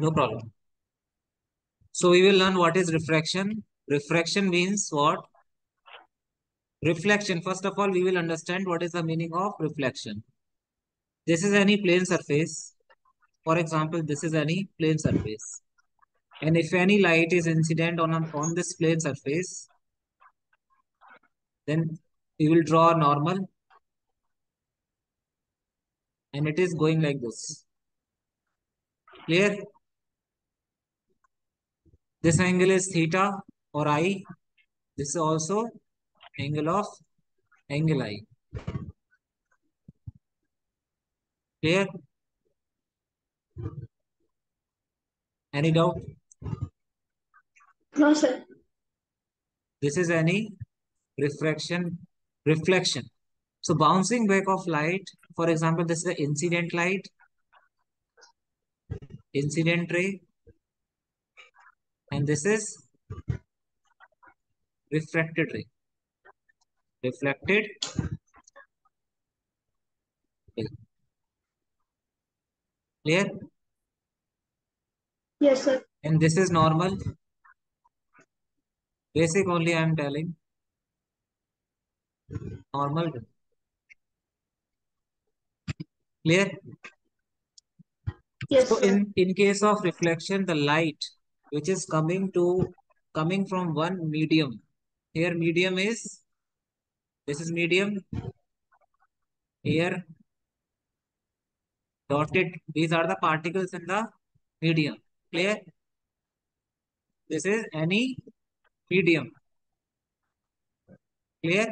No problem. So we will learn what is refraction. Refraction means what? Reflection. First of all, we will understand what is the meaning of reflection. This is any plane surface. For example, this is any plane surface. And if any light is incident on this plane surface, then we will draw a normal and it is going like this. Clear? This angle is theta or I. This is also angle of angle I. Clear? Any doubt? No, sir. This is any reflection. So bouncing back of light, for example, this is the incident light, incident ray, and this is refracted ray. Reflected ray. Clear? Yes, sir. And this is normal. Basic only I am telling. Normal ray. Clear? Yes, So sir. in case of reflection, the light which is coming from one medium. Here medium is, this is medium. Here dotted, these are the particles in the medium. Clear? This is any medium. Clear?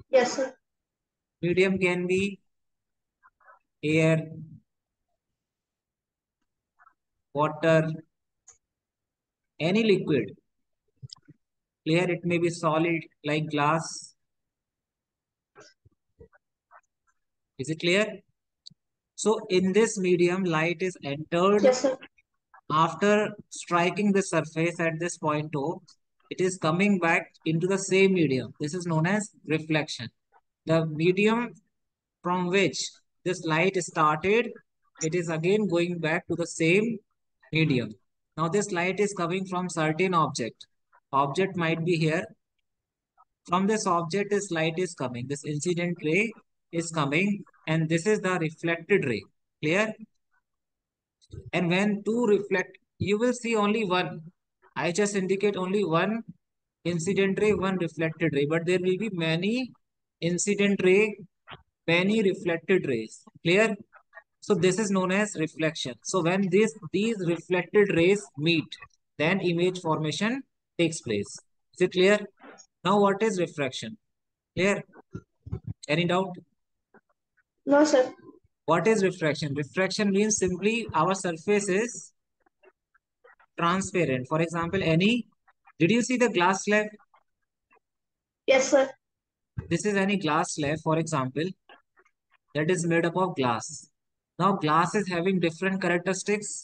Yes, sir. Medium can be air, water, any liquid. Clear? It may be solid like glass. Is it clear? So in this medium, light is entered. Yes, sir. After striking the surface at this point O, it is coming back into the same medium. This is known as reflection. The medium from which this light started, it is again going back to the same medium. Now this light is coming from certain object. Object might be here. From this object, this light is coming. This incident ray is coming, and this is the reflected ray. Clear? And when two reflect, you will see only one. I just indicate only one incident ray, one reflected ray, but there will be many incident ray, many reflected rays. Clear? So this is known as reflection. So when these reflected rays meet, then image formation takes place. Is it clear? Now what is refraction? Clear? Any doubt? No, sir. What is refraction? Refraction means simply our surface is transparent. For example, did you see the glass slab? Yes, sir. This is any glass slab, for example, that is made up of glass. Now glass is having different characteristics,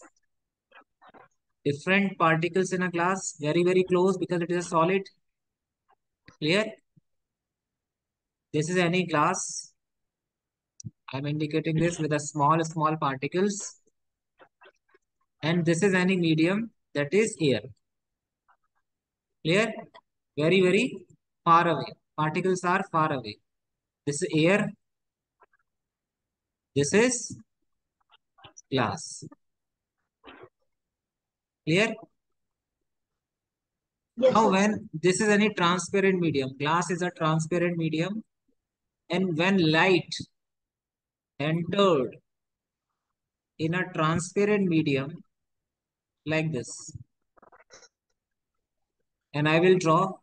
different particles in a glass, very, very close because it is a solid. Clear? This is any glass. I'm indicating this with a small particles. And this is any medium, that is air. Clear? Very, very far away. Particles are far away. This is air. This is glass. Clear? Yes, Now sir. when this is any transparent medium, glass is a transparent medium, and when light entered in a transparent medium like this, and I will draw,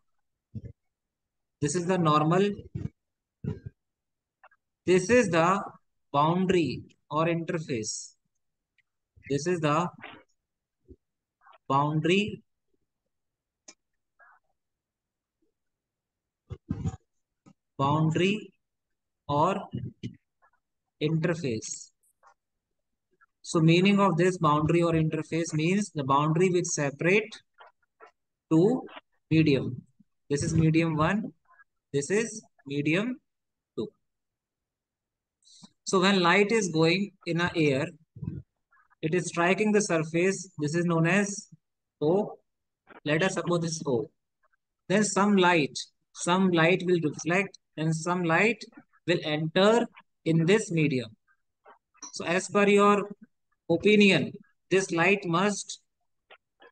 this is the normal, this is the boundary or interface. This is the boundary or interface. So meaning of this boundary or interface means the boundary which separate two medium. This is medium 1. This is medium 2. So when light is going in a air, It is striking the surface. This is known as O. Let us suppose this is O. Then some light will reflect and some light will enter in this medium. So as per your opinion, this light must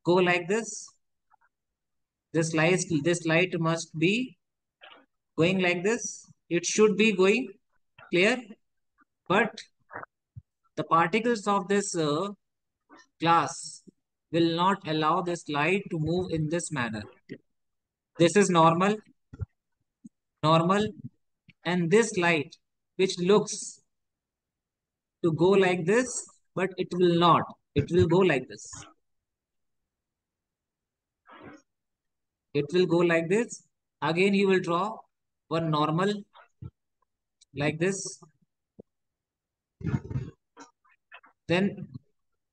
go like this. This light must be going like this. It should be going clear, but the particles of this glass will not allow this light to move in this manner. This is normal, and this light which looks to go like this, but it will not. It will go like this. It will go like this. Again, you will draw one normal like this. Then,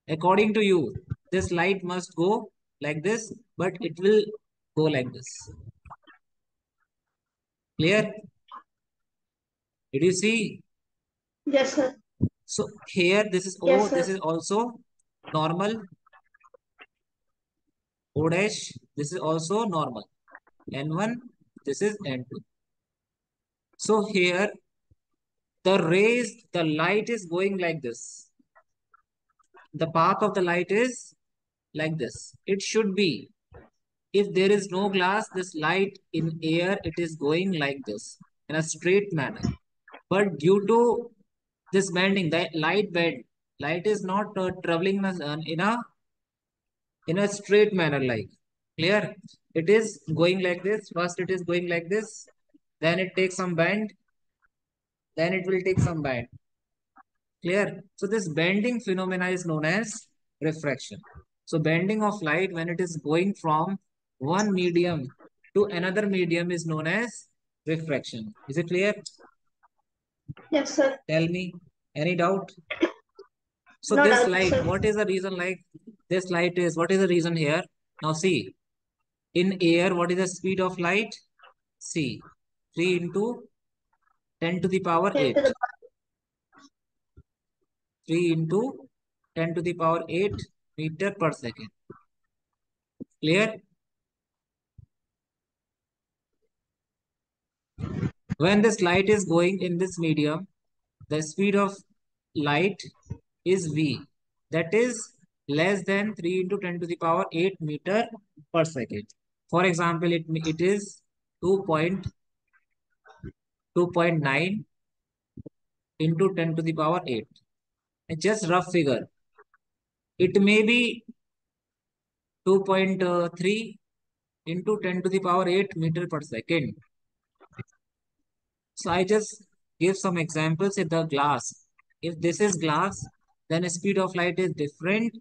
according to you, this light must go like this, but it will go like this. Clear? Did you see? Yes, sir. So here, this is O. Yes, This sir. is also normal. O dash. This is also normal. N1. This is N2. So here, the light is going like this. The path of the light is like this. It should be. If there is no glass, this light in air, it is going like this in a straight manner. But due to this bending, the light bend, light is not traveling in a straight manner like. Clear? It is going like this. First it is going like this. Then it takes some bend. Then it will take some bend. Clear? So this bending phenomena is known as refraction. So bending of light when it is going from one medium to another medium is known as refraction. Is it clear? Yes, sir. Tell me. Any doubt? So No this doubt, light, sir. what is the reason like this light is, what is the reason here? Now see, in air, what is the speed of light? See, 3 into 10 to the power 10 to 8. the 3 into 10 to the power 8 meter per second. Clear? When this light is going in this medium, the speed of light is v. That is less than 3 into 10 to the power 8 meter per second. For example, it is 2.9 into 10 to the power 8. It's just rough figure. It may be 2.3 into 10 to the power 8 meter per second. So I just give some examples in the glass. If this is glass, then the speed of light is different.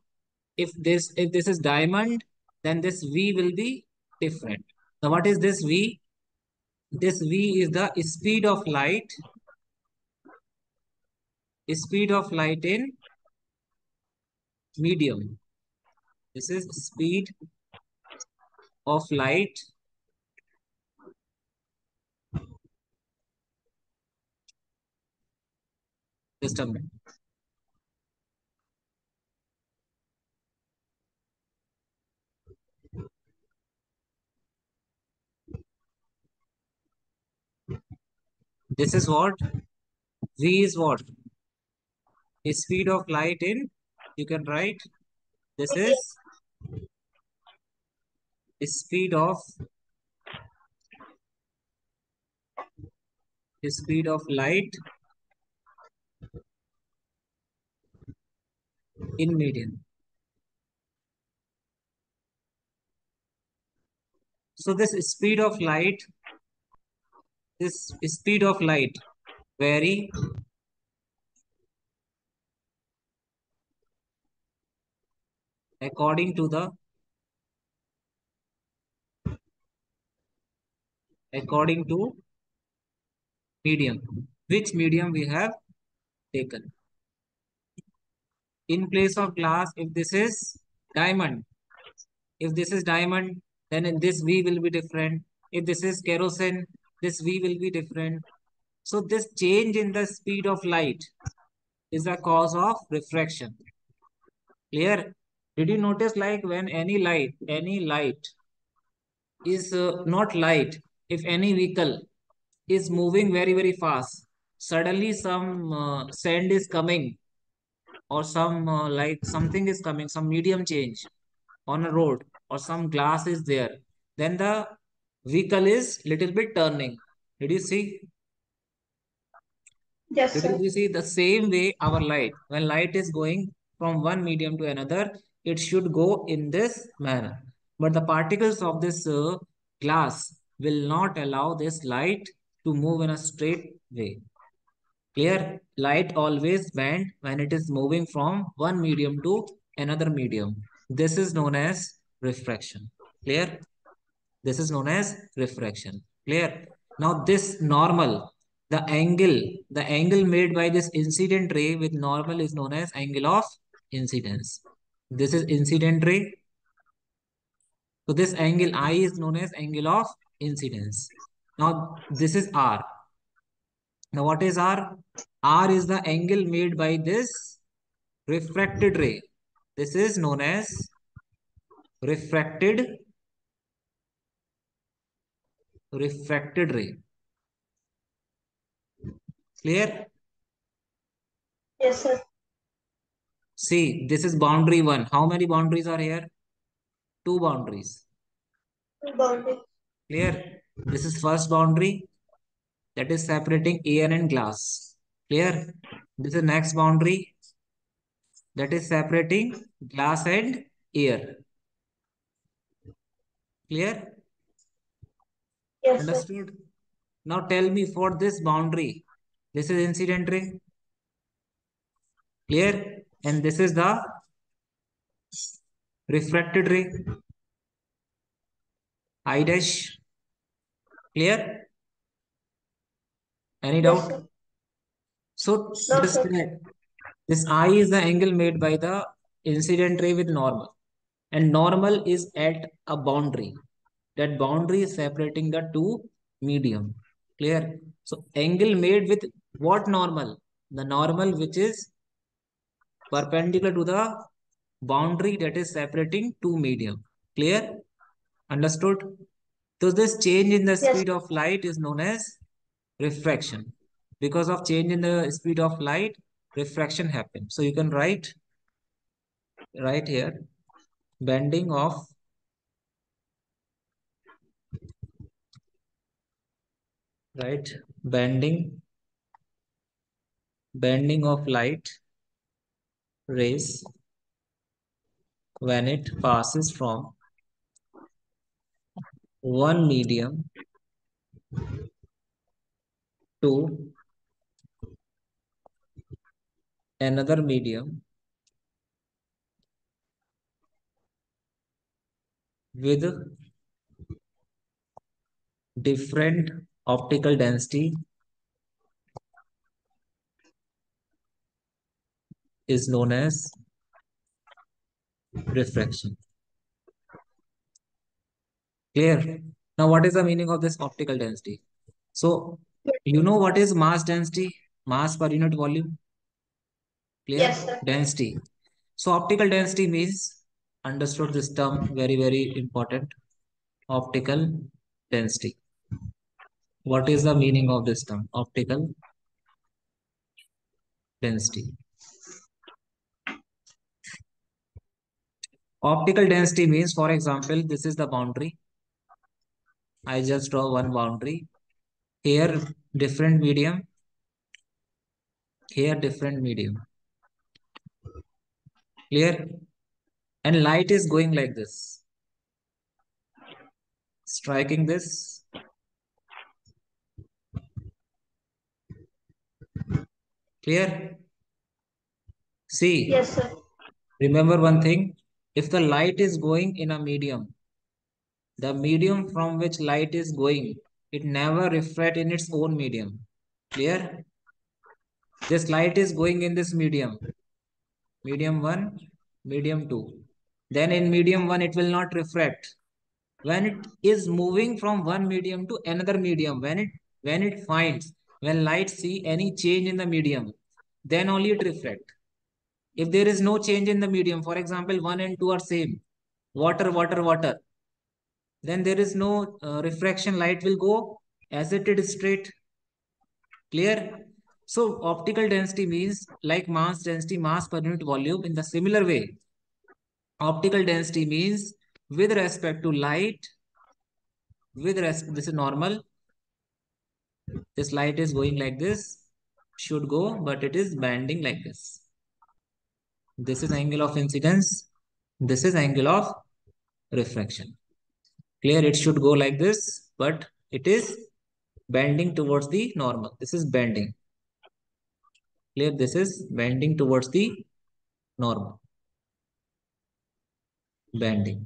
If this is diamond, then this V will be different. Now what is this V? This V is the speed of light. Speed of light in medium. This is speed of light just a minute. This is what? V is what? Speed of light in, you can write, this is speed of light in medium. So this speed of light vary according to the medium, which medium we have taken. In place of glass, if this is diamond, then in this V will be different. If this is kerosene, this V will be different. So this change in the speed of light is a cause of refraction. Clear? Did you notice like when any light is not light, if any vehicle is moving very, very fast, suddenly some sand is coming or some like something is coming, some medium change on a road or some glass is there, then the vehicle is little bit turning. Did you see? Yes, Did sir. you see the same way our light, when light is going from one medium to another, it should go in this manner. But the particles of this glass will not allow this light to move in a straight way. Clear? Light always bend when it is moving from one medium to another medium. This is known as refraction. Clear? This is known as refraction. Clear? Now this normal, the angle made by this incident ray with normal is known as angle of incidence. This is incident ray. So this angle I is known as angle of incidence. Now this is R. Now what is R? R is the angle made by this refracted ray. This is known as refracted refracted ray. Clear? Yes, sir. See, this is boundary one. How many boundaries are here? Two boundaries. Boundary. Clear? This is first boundary that is separating air and glass. Clear? This is next boundary that is separating glass and air. Clear? Yes, sir. Understood? Now tell me for this boundary. This is incident ray. Clear? And this is the refracted ray. I dash. Clear? Any Yes, doubt? sir. So No, this sir. this I is the angle made by the incident ray with normal. And normal is at a boundary. That boundary is separating the two medium. Clear? So angle made with what normal? The normal which is perpendicular to the boundary that is separating two medium. Clear? Understood? So this change in the Yes, speed of light is known as refraction. Because of change in the speed of light, refraction happens. So you can write right here, bending of right bending of light rays when it passes from one medium to another medium with different optical density is known as refraction. Clear? Now, what is the meaning of this optical density? So, you know what is mass density? Mass per unit volume? yes, Clear? sir. Density. So, optical density means, understood this term, very, very important. Optical density. What is the meaning of this term? Optical density. Optical density means, for example, this is the boundary. I just draw one boundary. Here, different medium. Here, different medium. Clear? And light is going like this. Striking this. Clear? See, Yes, sir. remember one thing. If the light is going in a medium, the medium from which light is going, it never reflect in its own medium. Clear? This light is going in this medium. Medium 1, medium 2. Then in medium 1, it will not refract. When it is moving from one medium to another medium, when it finds, when light see any change in the medium, then only it reflect. If there is no change in the medium, for example, 1 and 2 are same, water, water, water, then there is no refraction. Light will go as it is straight. Clear? So optical density means like mass density, mass per unit volume. In the similar way, optical density means with respect to light, this is normal. This light is going like this, should go, but it is bending like this. This is angle of incidence. This is angle of refraction. Clear? It should go like this, but it is bending towards the normal. This is bending. Clear? This is bending towards the normal. Bending.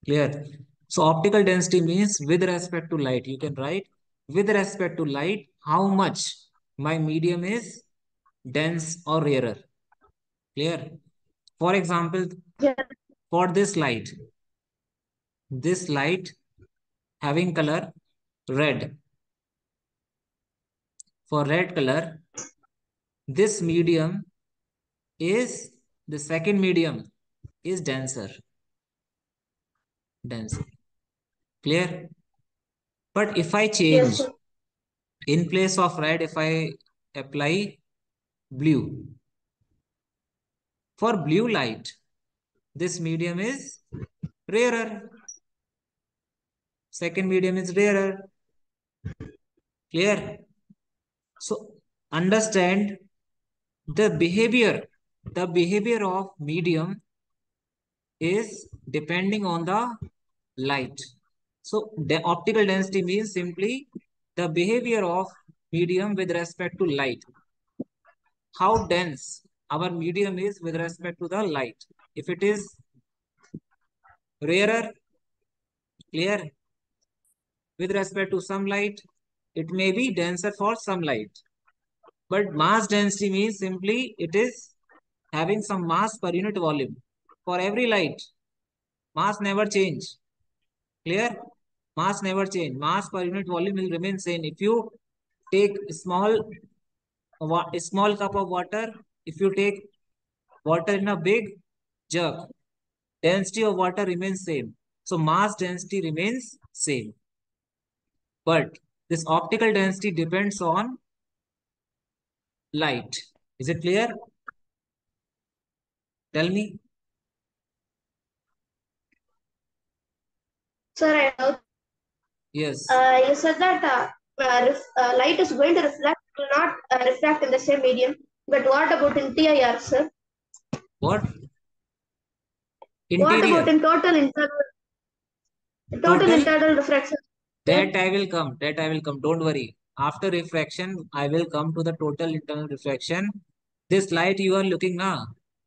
Clear? So optical density means with respect to light. You can write with respect to light, how much my medium is dense or rarer. Clear? For example, Yes. for this light having color red. For red color, this medium is the second medium is denser. Clear? But if I Yes, change sir. in place of red, if I apply blue, for blue light, this medium is rarer. Second medium is rarer. Clear? So understand the behavior of medium is depending on the light. So the optical density means simply the behavior of medium with respect to light. How dense our medium is with respect to the light. If it is rarer, clear, with respect to some light, it may be denser for some light. But mass density means simply it is having some mass per unit volume. For every light, mass never change. Clear? Mass never change. Mass per unit volume will remain same. If you take a small cup of water, if you take water in a big jug, density of water remains same. So mass density remains same. But this optical density depends on light. Is it clear? Tell me. Sir, I know. Yes. You said that light is going to reflect, will not refract in the same medium. But what about in TIR, sir? What? What about Interior. in total Total. internal refraction? Sir? That I will come. That I will come. Don't worry. After refraction, I will come to the total internal reflection. This light you are looking now,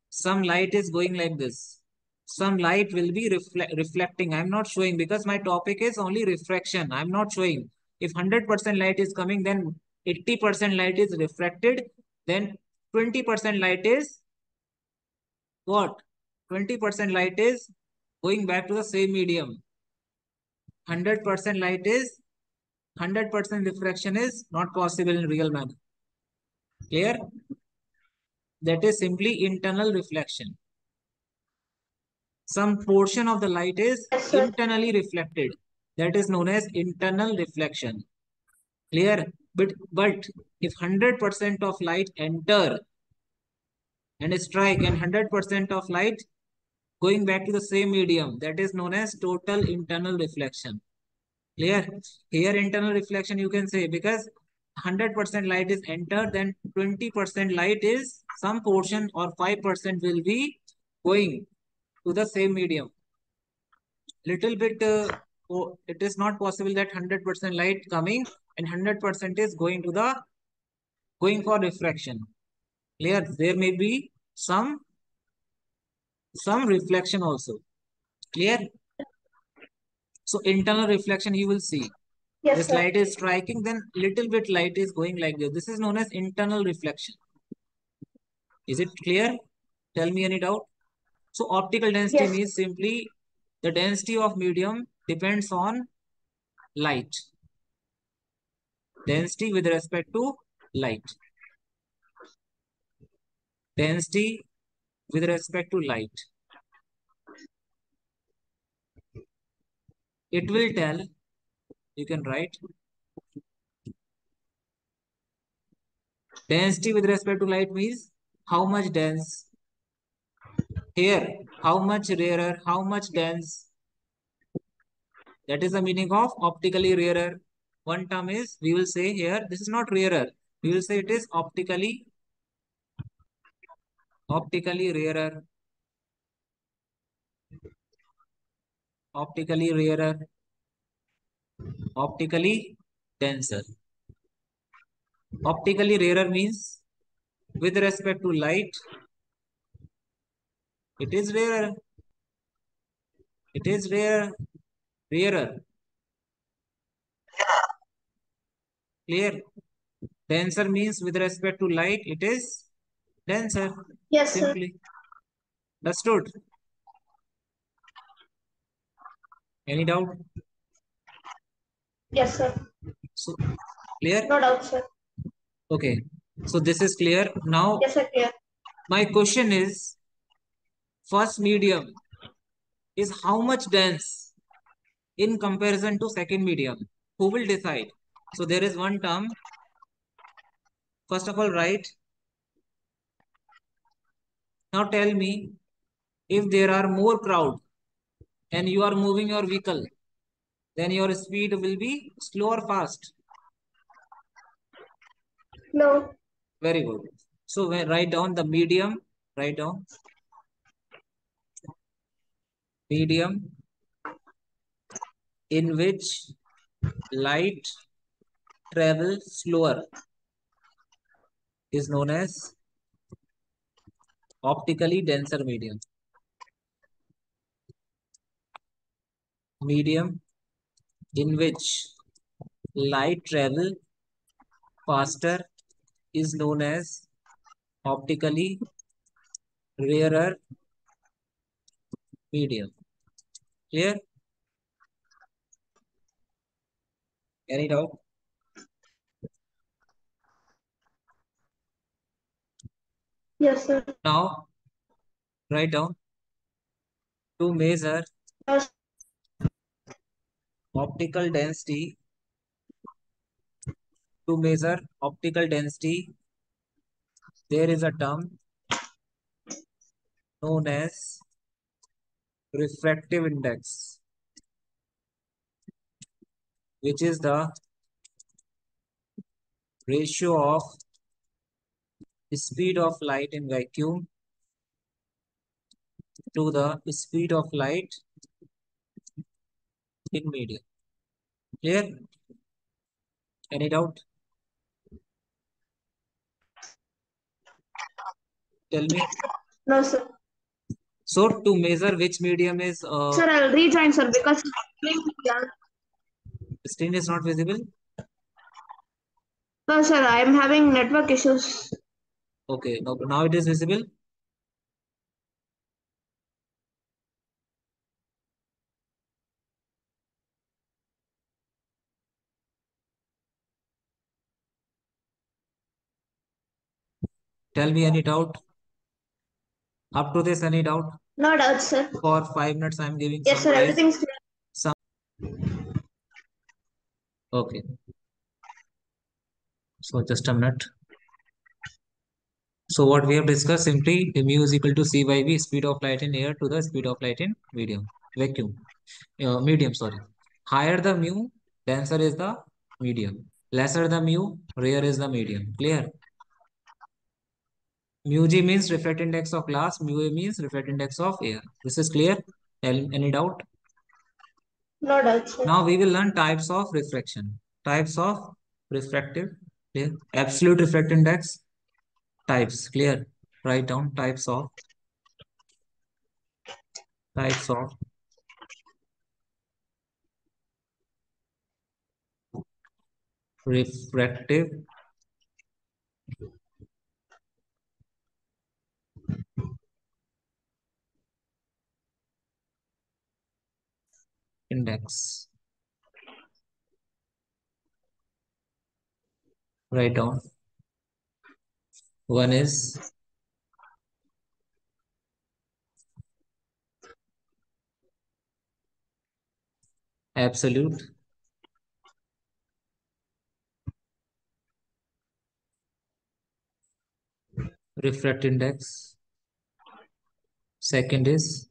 some light is going like this. Some light will be reflecting. I'm not showing because my topic is only refraction. I'm not showing. If 100% light is coming, then 80% light is refracted. Then 20% light is what? 20% light is going back to the same medium. 100% light is 100% refraction is not possible in real manner. Clear? That is simply internal reflection. Some portion of the light is Yes, sir. internally reflected. That is known as internal reflection. Clear? But if 100% of light enter and strike and 100% of light going back to the same medium, that is known as total internal reflection. Clear? Here internal reflection you can say because 100% light is entered, then 20% light is some portion or 5% will be going to the same medium. Little bit, it is not possible that 100% light coming and 100% is going for refraction. Clear? There may be some reflection also. Clear? So internal reflection you will see. Yes, This sir. light is striking, then little bit light is going like this. This is known as internal reflection. Is it clear? Tell me any doubt. So optical density Yes. means simply the density of medium depends on light. Density with respect to light. Density with respect to light. It will tell, you can write density with respect to light means how much dense. Here, how much rarer, how much dense. That is the meaning of optically rarer. One term is, we will say here, this is not rarer. We will say it is optically rarer, optically rarer, optically denser. Optically rarer means with respect to light, it is rarer. It is rarer. Clear? Denser means with respect to light, it is denser. Yes, sir. Simply. Understood? Any doubt? Yes, sir. So clear? No doubt, sir. Okay. So this is clear. Now Yes, sir, clear. my question is, first medium is how much dense in comparison to second medium? Who will decide? So there is one term. First of all, write. Now tell me, if there are more crowd and you are moving your vehicle, then your speed will be slow or fast. No. Very good. So when write down the medium, write down medium in which light travel slower is known as optically denser medium. Medium in which light travel faster is known as optically rarer medium. Clear? Any doubt? Yes, sir. Now write down to measure Yes. optical density. To measure optical density, there is a term known as refractive index, which is the ratio of speed of light in vacuum to the speed of light in medium. Clear? Any doubt? Tell me. No, sir. So to measure which medium is Sir, I'll rejoin, sir, because screen is not visible. no, sir, I'm having network issues. Okay, no, now it is visible. Tell me any doubt. Up to this, any doubt? No doubt, sir. For 5 minutes, I'm giving Yes, some sir, prize. everything's clear. Some. Okay. So just a minute. So what we have discussed simply, mu is equal to c by v, speed of light in air to the speed of light in vacuum, medium, sorry. Higher the mu, denser is the medium. Lesser the mu, rare is the medium. Clear? Mu g means refractive index of glass, mu a means refractive index of air. This is clear? Any doubt? No doubt, sir. Now we will learn types of refraction. Types of refractive, clear? Absolute refractive index, types, clear? Write down types of refractive index. Write down. One is absolute, refractive index. Second is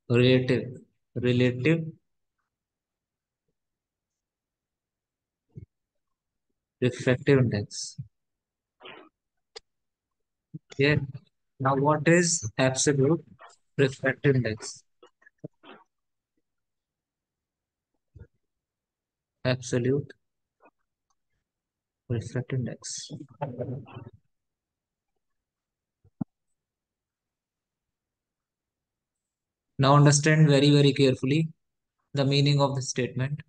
relative, relative refractive index. Yeah. Now, what is absolute refractive index? Absolute refractive index. Now, understand very, very carefully the meaning of the statement.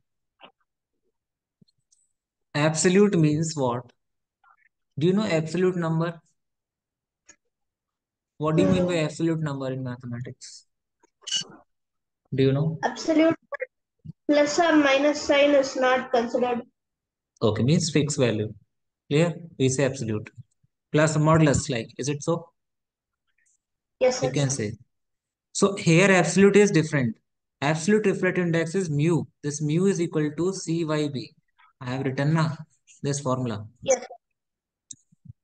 Absolute means what? Do you know absolute number? What do you mean by absolute number in mathematics? Do you know? Absolute plus or minus sign is not considered. Okay, means fixed value. Clear? We say absolute. Plus modulus, like, is it so? Yes, You sir. can say. So here absolute is different. Absolute refractive index is mu. This mu is equal to CYB. I have written na this formula. Yes.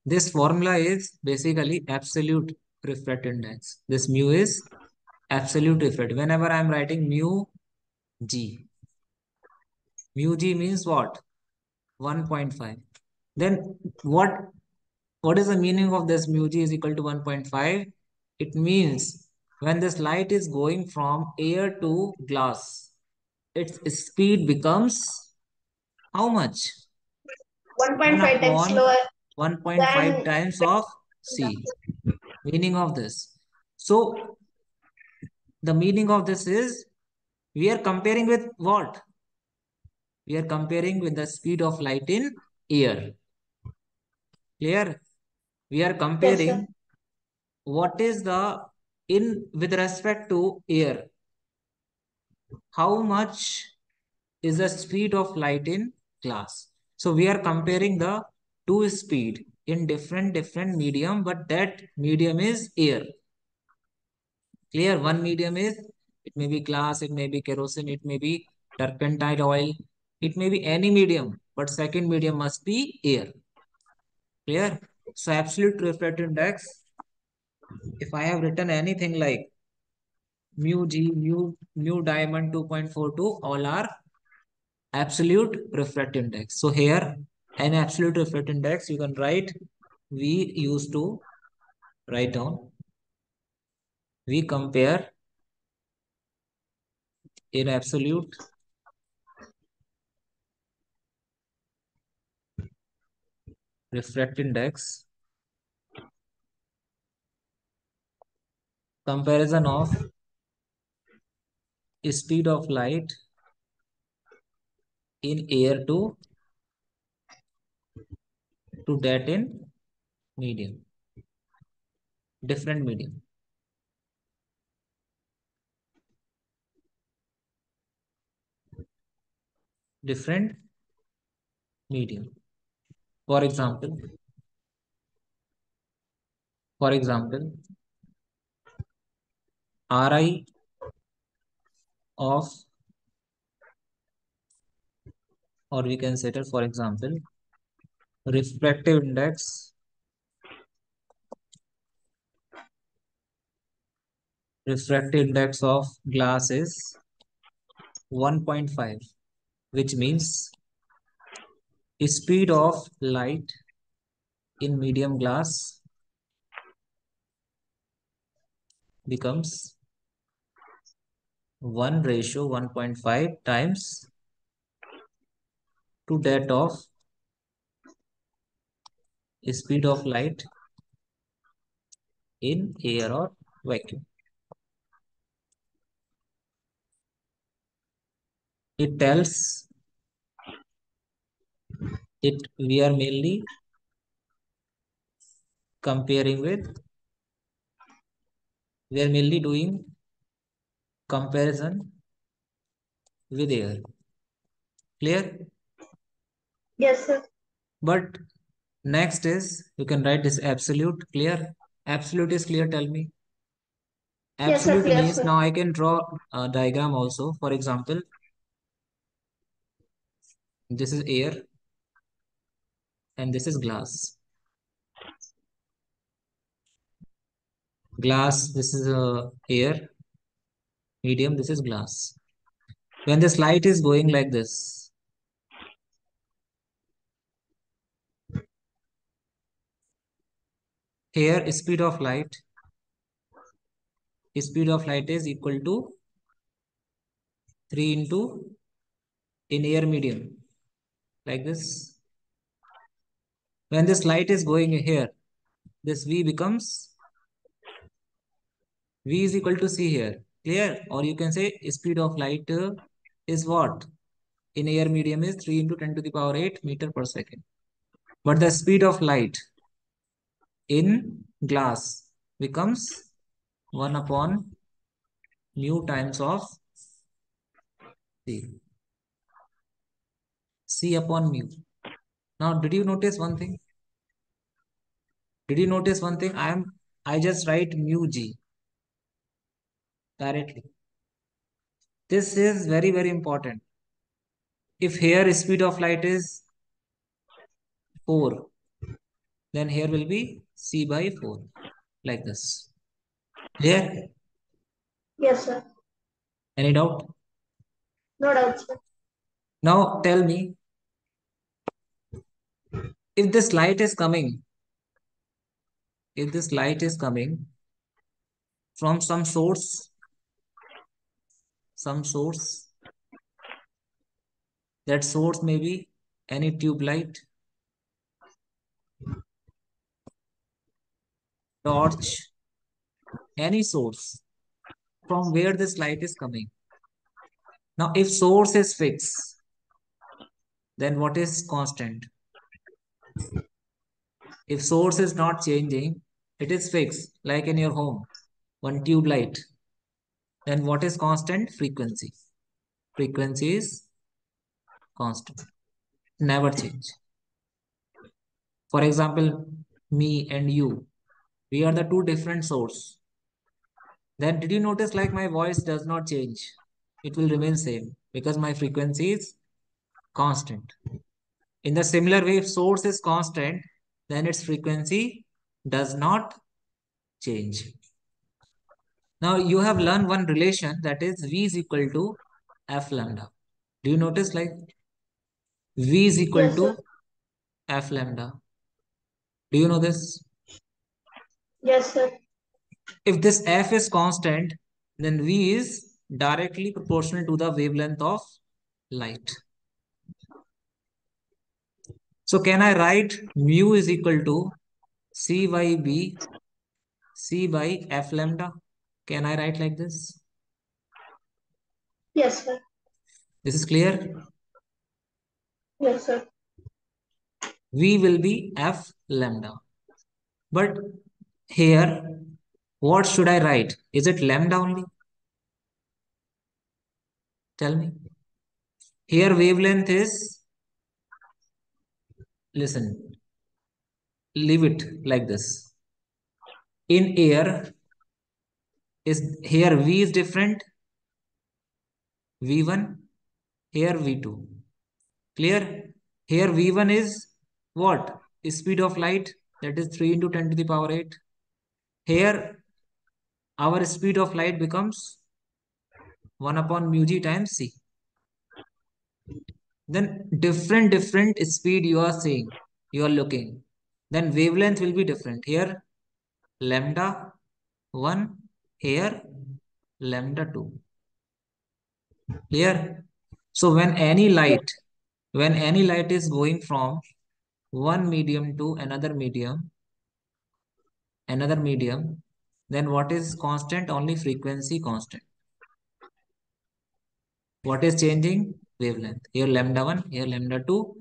This formula is basically absolute refractive index. This mu is absolute refractive. Whenever I am writing mu g, mu g means what? 1.5. Then what is the meaning of this mu g is equal to 1.5? It means when this light is going from air to glass, its speed becomes how much? 1 1.5 times upon slower 1.5 than times of c. Meaning of this. So the meaning of this is we are comparing with what? We are comparing with the speed of light in air. Clear? We are yes, sir. comparing what is the in with respect to air. How much is the speed of light in glass? So we are comparing the two speed in different medium, but that medium is air. Clear? One medium is, it may be glass, it may be kerosene, it may be turpentine oil, it may be any medium, but second medium must be air. Clear? So absolute refractive index, if I have written anything like mu g, mu diamond 2.42, all are absolute refractive index. So here, an absolute refractive index, you can write, we used to write down, we compare in absolute refractive index, comparison of speed of light in air to that in medium, different medium, different medium. For example, for example, Ri of, or we can set it, for example, refractive index, refractive index of glass is 1.5, which means speed of light in medium glass becomes 1 ratio 1.5 times to that of speed of light in air or vacuum. It tells it we are mainly comparing with, we are mainly doing comparison with air. Clear? Yes, sir. But next is you can write this absolute. Clear? Absolute is clear, tell me. Yes, sir. Absolute Clear, means sir. now I can draw a diagram also. For example, this is air and this is glass. Glass, this is air, medium, this is glass. When this light is going like this, here speed of light is equal to 3 into in air medium, like this. When this light is going here, this V becomes V is equal to C here. Clear? Or you can say speed of light is what? In air medium is 3 into 10 to the power 8 meter per second. But the speed of light in glass becomes 1 upon mu times of C. C upon mu. Now, did you notice one thing? Did you notice one thing? I just write mu G directly. This is very, very important. If here speed of light is 4, then here will be C by 4, like this. Clear? Yes, sir. Any doubt? No doubt, sir. Now tell me, if this light is coming, if this light is coming from some source, that source may be any tube light, torch, any source from where this light is coming. Now, if source is fixed, then what is constant? If source is not changing, it is fixed, like in your home, one tube light. Then what is constant? Frequency. Frequency is constant, never change. For example, me and you, we are the two different source. Then did you notice like my voice does not change? It will remain same because my frequency is constant. In the similar way, if source is constant, then its frequency does not change. Now you have learned one relation, that is V is equal to F lambda. Do you notice like V is equal Yes, sir. to F lambda? Do you know this? Yes, sir. If this F is constant, then V is directly proportional to the wavelength of light. So can I write mu is equal to C by B, C by F lambda? Can I write like this? Yes, sir. This is clear? Yes, sir. V will be F lambda. But here, what should I write? Is it lambda only? Tell me. Here wavelength is, listen, leave it like this. In air, is here V is different, V1, here V2. Clear? Here V1 is what? Speed of light, that is 3 into 10 to the power 8. Here our speed of light becomes 1 upon mu g times c. Then different speed you are seeing, you are looking. Then wavelength will be different. Here lambda 1, here lambda 2. Clear? So when any light is going from one medium to another medium, then what is constant? Only frequency constant. What is changing? Wavelength. Here lambda 1, here lambda 2.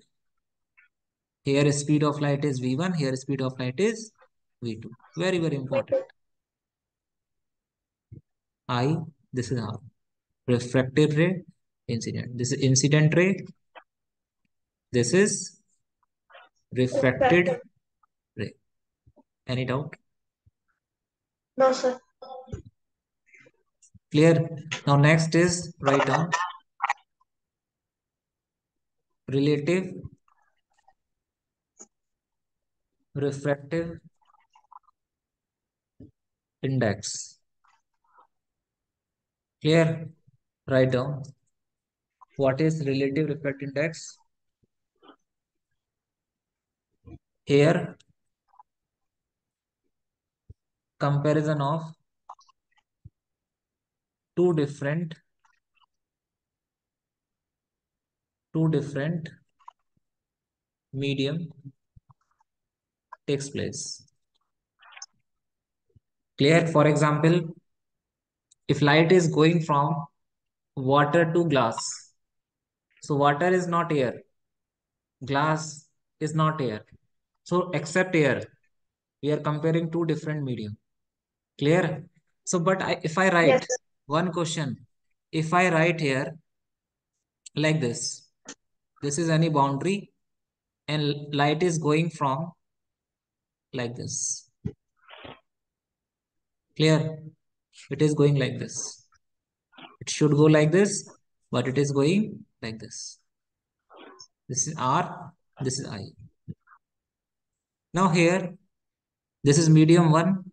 Here speed of light is V1, here speed of light is V2. Very, very important. I, this is R. Refracted ray, incident. This is incident ray. This is refracted Refracted. ray. Any doubt? No, sir. Clear? Now next is write down relative refractive index. Clear? Write down what is relative refractive index. Here, comparison of two different medium takes place. Clear? For example, if light is going from water to glass, so water is not air, glass is not air. So except air, we are comparing two different medium. Clear? So, but if I Yes, write sir. one question, if I write here like this is any boundary and light is going from like this. Clear? It is going like this. It should go like this, but it is going like this. This is R, this is I. Now here, this is medium 1,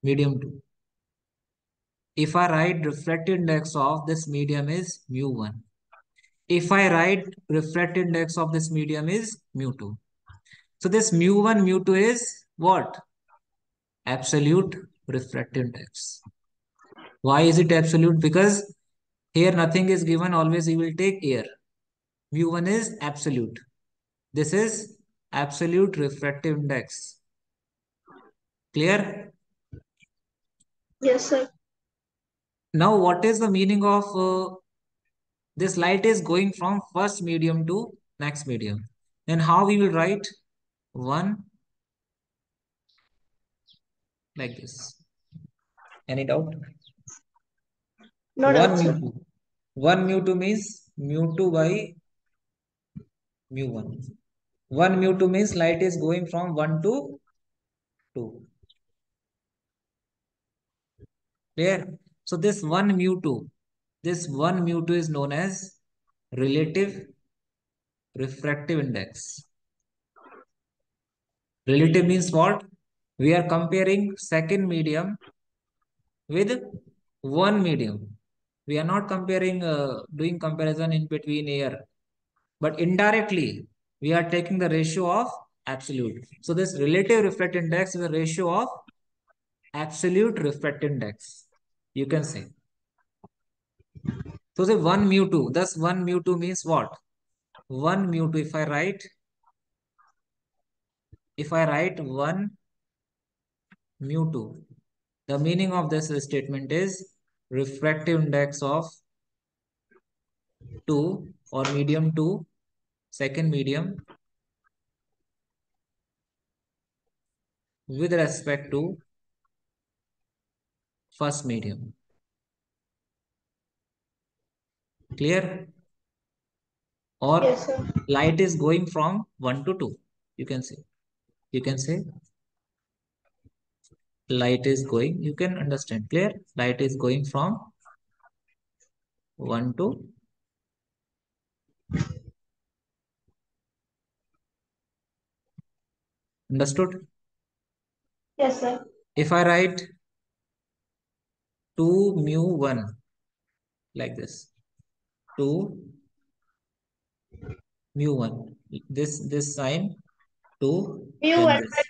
medium 2. If I write refractive index of this medium is mu1. If I write refractive index of this medium is mu2. So this mu1, mu2 is what? Absolute refractive index. Why is it absolute? Because here nothing is given, always you will take air. Mu1 is absolute. This is absolute refractive index. Clear? Yes, sir. Now what is the meaning of this light is going from first medium to next medium? Then how we will write 1 like this? Any doubt? No 1 doubt, mu sir. 2. 1 mu 2 means mu 2 by mu 1. 1 mu 2 means light is going from 1 to 2. Clear? So this 1 mu 2, this 1 mu 2 is known as relative refractive index. Relative means what? We are comparing second medium with one medium. We are not comparing, doing comparison in between air, but indirectly we are taking the ratio of absolute. So this relative refractive index is a ratio of absolute refractive index. You can say. So say 1 mu 2. Thus 1 mu 2 means what? 1 mu 2. If I write 1 mu 2, the meaning of this statement is refractive index of 2 or medium 2, second medium with respect to first medium. Clear? Or Yes, sir. light is going from 1 to 2. You can say. You can say light is going. You can understand. Clear? Light is going from 1 to. Understood? Yes, sir. If I write 2 mu 1 like this. 2 mu 1. This sign 2, then mu1 this. by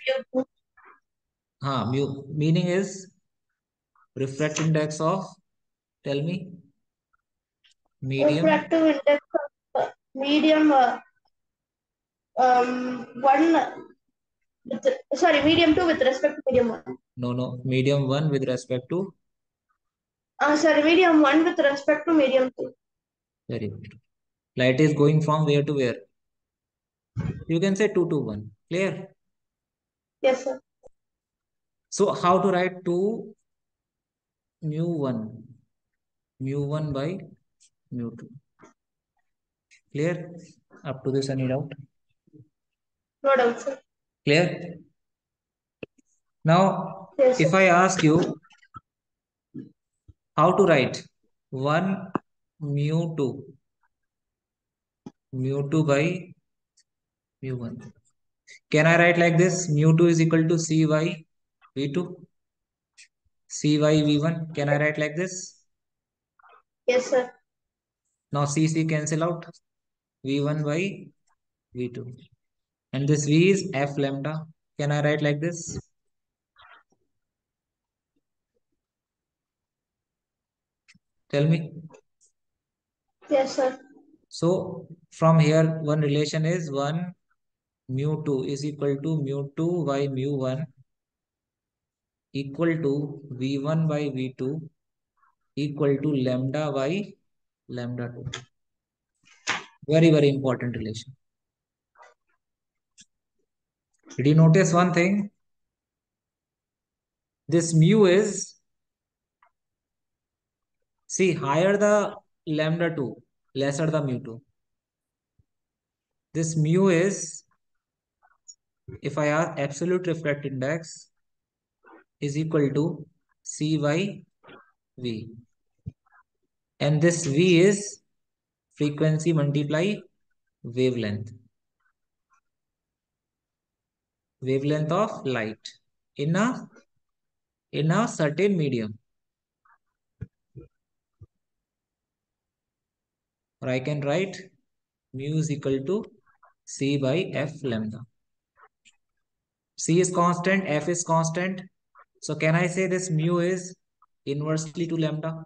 mu2. Meaning is refractive index of, tell me, medium. Refractive index of medium one with, sorry, medium 2 with respect to medium 1. No, medium 1 with respect to, Sorry, medium 1 with respect to medium 2. very good. Light is going from where to where? You can say 2 to 1. Clear? Yes, sir. So how to write 2 mu 1? Mu 1 by mu 2. Clear? Up to this, any doubt? No doubt, sir. Clear? Now, Yes, sir. if I ask you, How to write? 1 mu 2. Mu 2 by mu 1. Can I write like this? Mu 2 is equal to Cy V2. Cy V1. Can I write like this? Yes, sir. Now C cancel out. V1 by V2. And this V is F lambda. Can I write like this? Tell me. Yes, sir. So from here, one relation is 1 mu 2 is equal to mu 2 by mu 1 equal to V1 by V2 equal to lambda by lambda 2. Very, very important relation. Did you notice one thing? This mu is, see, higher the lambda 2, lesser the mu 2. This mu is, if I ask absolute refractive index, is equal to C by V. And this V is frequency multiply wavelength. Wavelength of light in a certain medium. Or I can write mu is equal to C by F lambda. C is constant, F is constant. So can I say this mu is inversely to lambda?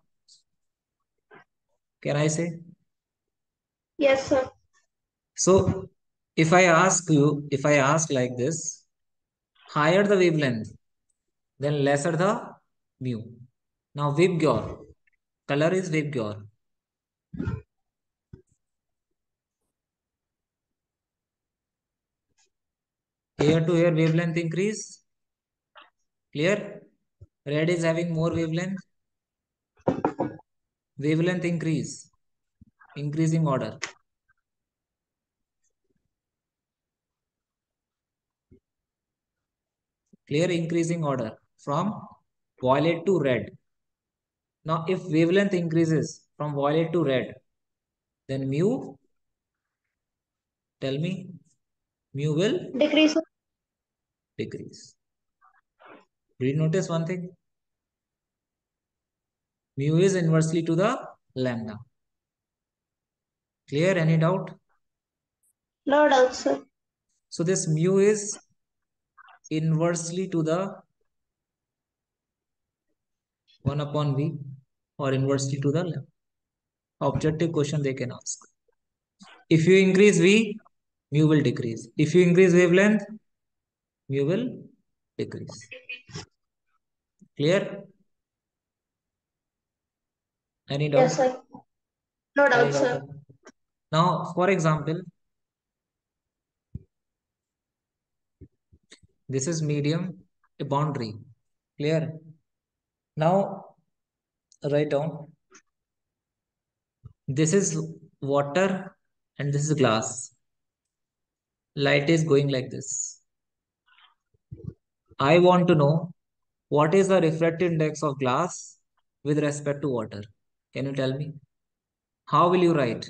Can I say? Yes, sir. So if I ask like this, higher the wavelength, then lesser the mu. Now VIBGYOR, color is VIBGYOR. Here to here wavelength increase. Clear? Red is having more wavelength. Wavelength increase. Increasing order. Clear? Increasing order from violet to red. Now if wavelength increases from violet to red, then mu, tell me, mu will Decrease. decrease. Did you notice one thing? Mu is inversely to the lambda. Clear? Any doubt? No doubt, sir. So this mu is inversely to the 1 upon V or inversely to the lambda. Objective question they can ask. If you increase V, mu will decrease. If you increase wavelength, mu will decrease. Clear? Any doubt? Yes, sir. No Any doubt, doubt? sir. Now, for example, this is medium, a boundary. Clear? Now, write down. This is water and this is glass. Light is going like this. I want to know what is the refractive index of glass with respect to water. Can you tell me? How will you write?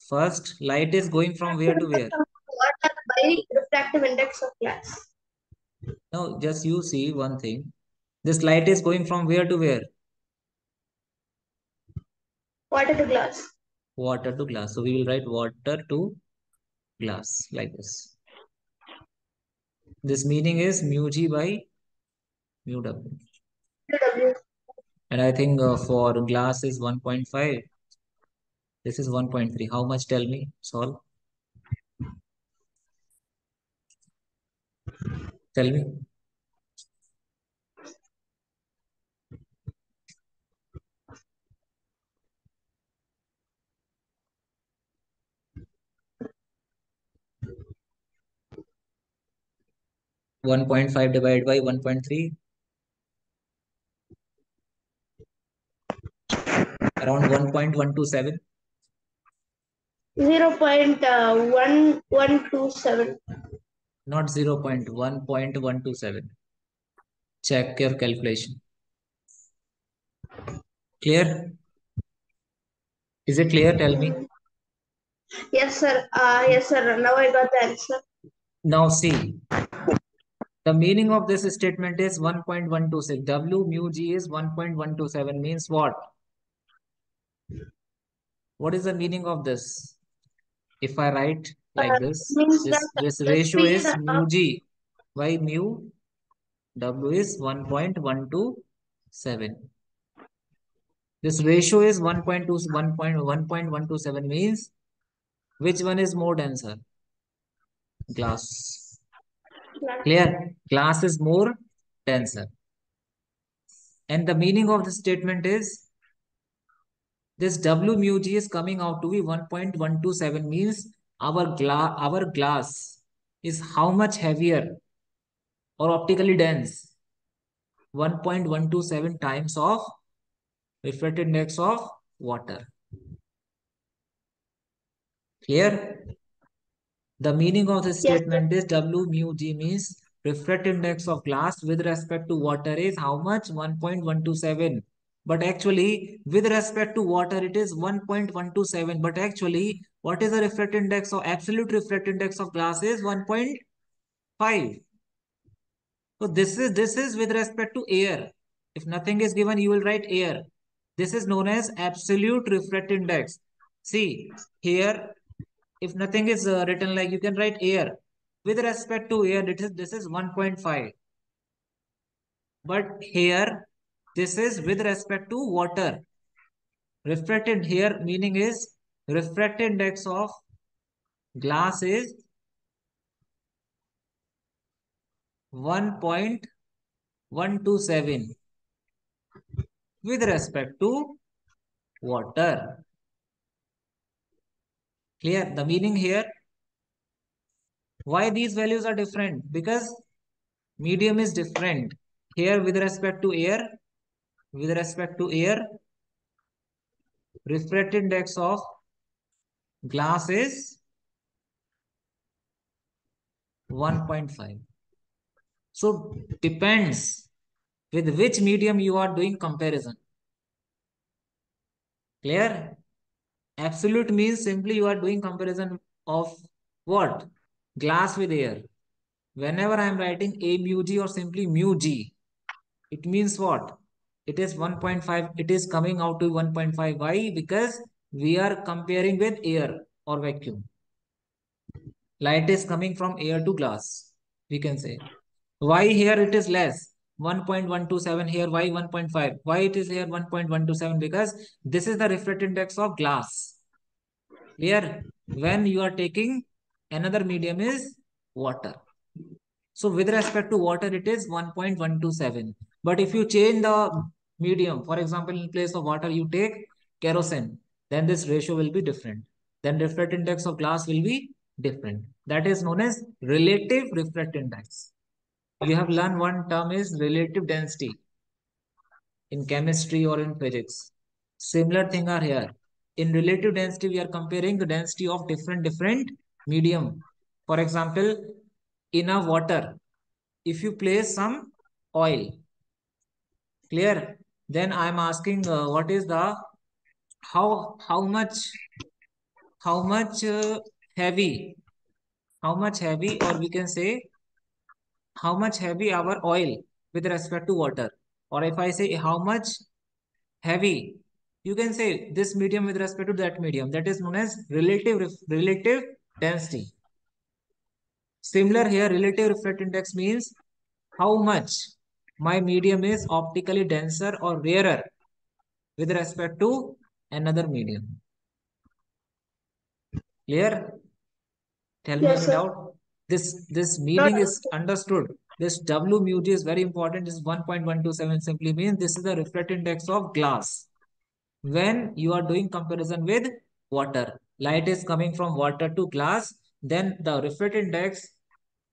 First, light is going from where to where? Water by refractive index of glass. Now, just you see one thing. This light is going from where to where? Water to glass. Water to glass. So we will write water to glass like this. This meaning is mu g by mu w. W. And I think for glass is 1.5. This is 1.3. How much? Tell me. Solve. Tell me. One 1.5 divided by 1.3. Around 1.127. 0.1127. Not 0 0.1.127. Check your calculation. Clear? Is it clear? Tell me. Yes, sir. Yes, sir. Now I got the answer. Now see, the meaning of this statement is 1.126. W mu G is 1.127 means what? What is the meaning of this? If I write like this, Means that this the ratio speed is of mu G by mu W is 1.127. This ratio is 1.127 means which one is more denser? Glass. Clear? Glass is more denser. And the meaning of the statement is this W mu G is coming out to be 1.127 means our glass is how much heavier or optically dense? 1.127 times of refracted index of water. Clear? The meaning of this yes, sir. statement is W mu G means refractive index of glass with respect to water is how much? 1.127. But actually, with respect to water, it is 1.127. But actually, what is the refractive index of absolute refractive index of glass is 1.5. So this is with respect to air. If nothing is given, you will write air. This is known as absolute refractive index. See, here if nothing is written, like you can write air with respect to air, this is 1.5, but here this is with respect to water. Refracted here meaning is refracted index of glass is 1.127 with respect to water. Clear? The meaning here, why these values are different? Because medium is different. Here with respect to air, refracted index of glass is 1.5. So depends with which medium you are doing comparison. Clear? Absolute means simply you are doing comparison of what? Glass with air. Whenever I am writing A mu G or simply mu G, it means what? It is 1.5. It is coming out to 1.5. Why? Because we are comparing with air or vacuum. Light is coming from air to glass, we can say. Why here it is less? 1.127 here, why 1.5? Why it is here 1.127? Because this is the refractive index of glass. Clear? When you are taking another medium is water. So with respect to water, it is 1.127. But if you change the medium, for example, in place of water, you take kerosene, then this ratio will be different. Then refractive index of glass will be different. That is known as relative refractive index. You have learned one term is relative density in chemistry or in physics. Similar thing are here. In relative density, we are comparing the density of different medium. For example, in a water, if you place some oil, clear? Then I am asking what is the how much heavy how much heavy, or we can say how much heavy our oil with respect to water, or if I say how much heavy, you can say this medium with respect to that medium. That is known as relative density. Similar here, relative refractive index means how much my medium is optically denser or rarer with respect to another medium. Clear? Tell me Yes, any sir. doubt. This Not meaning is understood. This W mu G is very important. This 1.127 simply means this is the refractive index of glass. When you are doing comparison with water, light is coming from water to glass, then the refractive index,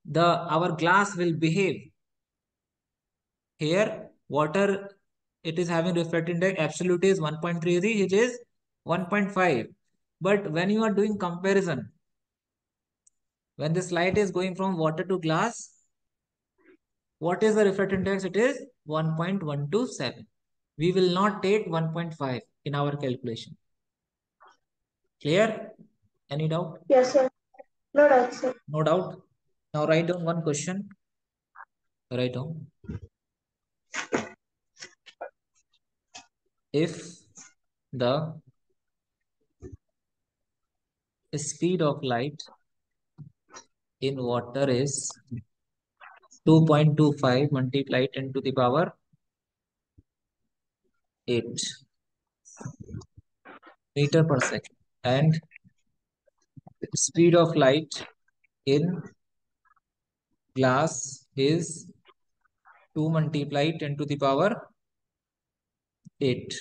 the our glass will behave. Here, water, it is having refractive index absolute is 1.33, it is 1.5. But when you are doing comparison, when this light is going from water to glass, what is the refractive index? It is 1.127. We will not take 1.5 in our calculation. Clear? Any doubt? Yes, sir. No doubt, sir. No doubt. Now write down one question. Write down. If the speed of light in water is 2.25 multiplied 10 to the power 8 meter per second, and speed of light in glass is 2 multiplied 10 to the power 8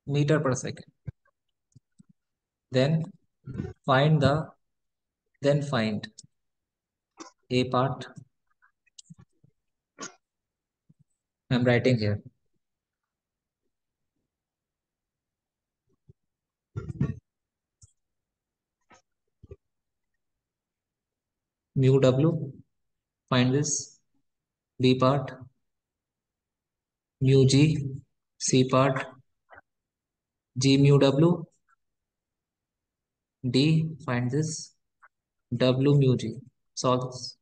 meter per second. Then find the find a part. I'm writing here. Mu W, find this. B part, mu G. C part, G mu W. D, find this. W mu G. Solve this.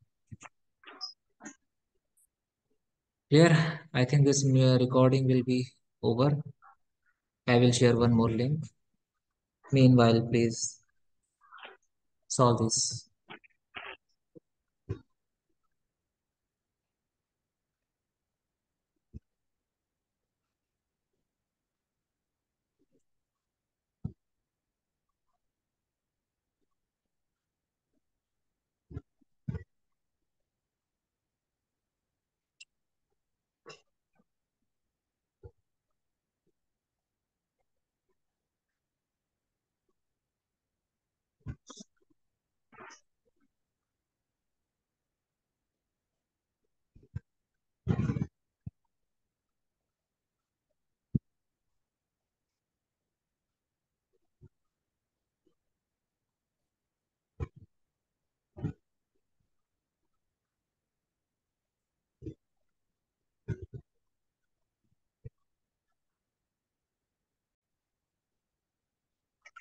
Here, I think this recording will be over. I will share one more link. Meanwhile, please solve this.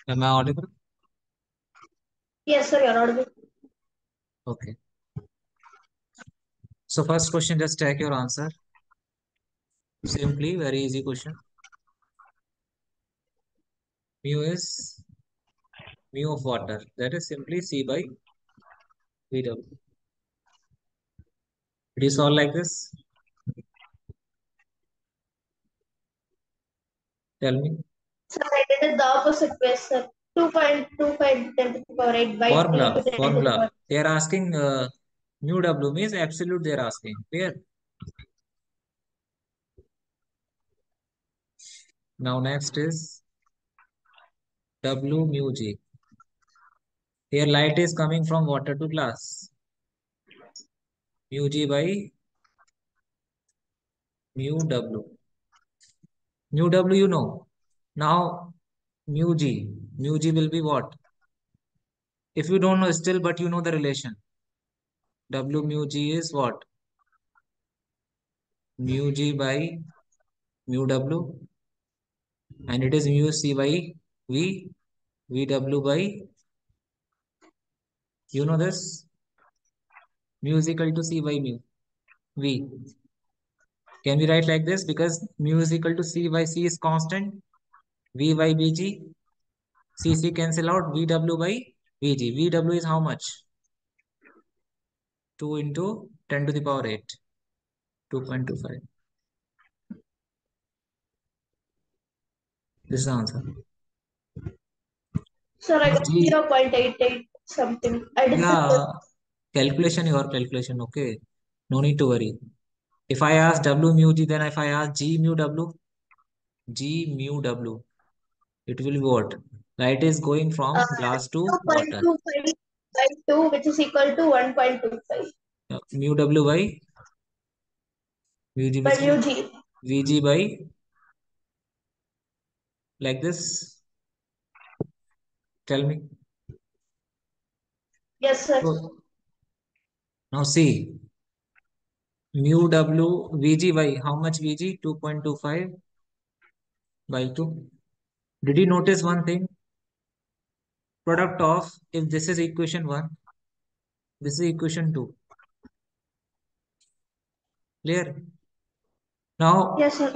Am I audible? Yes, sir, you're audible. Okay. So first question, just take your answer. Simply, very easy question. Mu is mu of water. That is simply C by VW. It is all like this. Tell me. Sir, I did it the opposite way, sir. 2.25 10 to the power 8 by 2 Formula. into 10 to the Formula. power. They are asking mu W means absolute. They are asking. Clear? Now next is W mu G. Here light is coming from water to glass. Mu G by mu W. Mu W you know. Now mu G. Mu G will be what? If you don't know still, but you know the relation. W mu G is what? Mu G by mu W, and it is mu C by V, VW by, you know this? Mu is equal to C by mu, V. Can we write like this? Because mu is equal to C by C is constant, V by VG, CC cancel out, VW by VG. VW is how much? 2 into 10 to the power 8, 2.25. This is the answer. Sir, I Now got G, 0.88 something. I did this. yeah, calculation, your calculation, okay. No need to worry. If I ask W mu G, then if I ask G mu W, G mu W, it will be what? Light is going from glass to water. 2.25 by 2, which is equal to 1.25 Mu W by Vg by means mu what? G. Vg by, like this. Tell me. Yes, sir. So now see, mu w Vg by how much Vg? 2.25 by 2. Did you notice one thing? Product of, if this is equation 1, this is equation 2. Clear? Now, Yes, sir.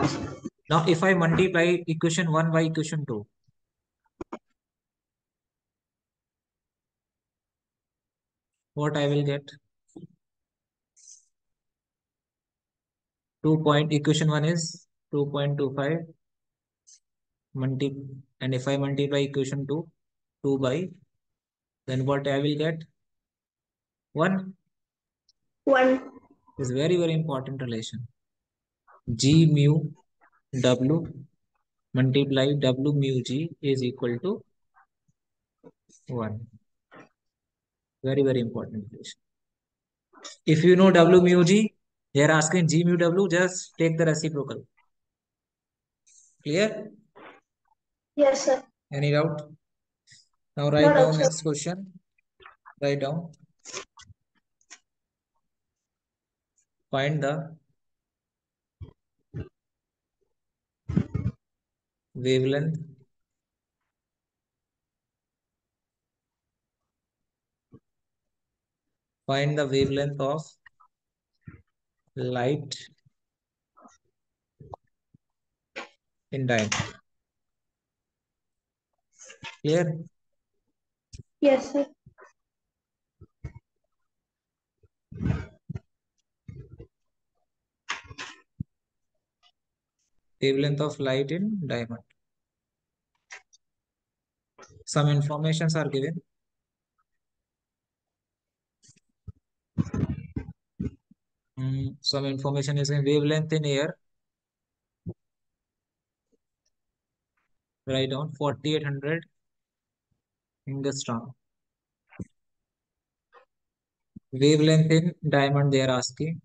if I multiply equation 1 by equation 2, what I will get? 2 point, equation 1 is 2.25 multi, and if I multiply equation 2, 2 by, then what I will get? 1 One. is very, very important relation. G mu W multiply W mu G is equal to 1. Very, very important relation. If you know W mu G, they are asking G mu W, just take the reciprocal. Clear? Yes, sir. Any doubt? Now No write doubt, down sir. next question. Write down. Find the wavelength find the wavelength of light in diamond. Clear? Yes, sir. Wavelength of light in diamond. Some informations are given. Some information is in wavelength in air. Write down 4800 angstrom. Wavelength in diamond they are asking.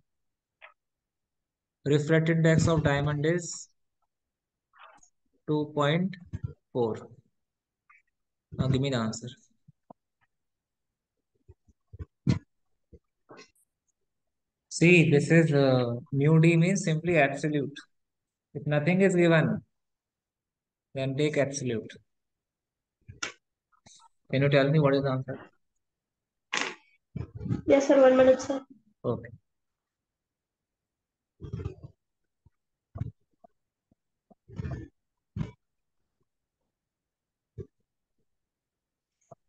Refracted index of diamond is 2.4. Now give me the answer. See, this is mu d means simply absolute. If nothing is given, then take absolute. Can you tell me what is the answer? Yes, sir. 1 minute, sir. Okay.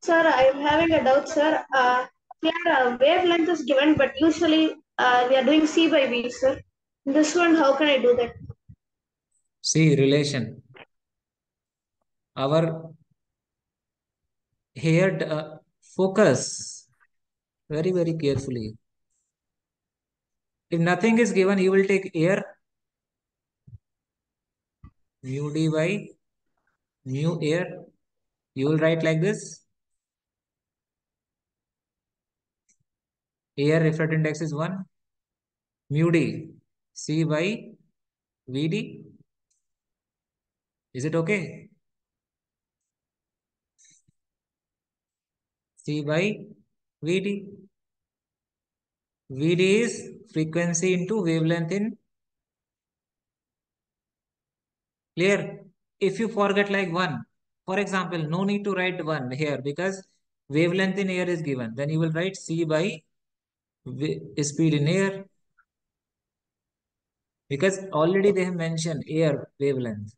Sir, I am having a doubt, sir. Here, wavelength is given, but usually we are doing C by V, sir. This one, how can I do that? See, relation. Our here focus very, very carefully. If nothing is given, you will take air mu d by mu air. You will write like this. Air refractive index is 1. Mu d C by Vd. Is it okay? C by Vd. Vd is frequency into wavelength in clear. If you forget like 1, for example, no need to write 1 here because wavelength in air is given. Then you will write C by speed in air because already they have mentioned air wavelength.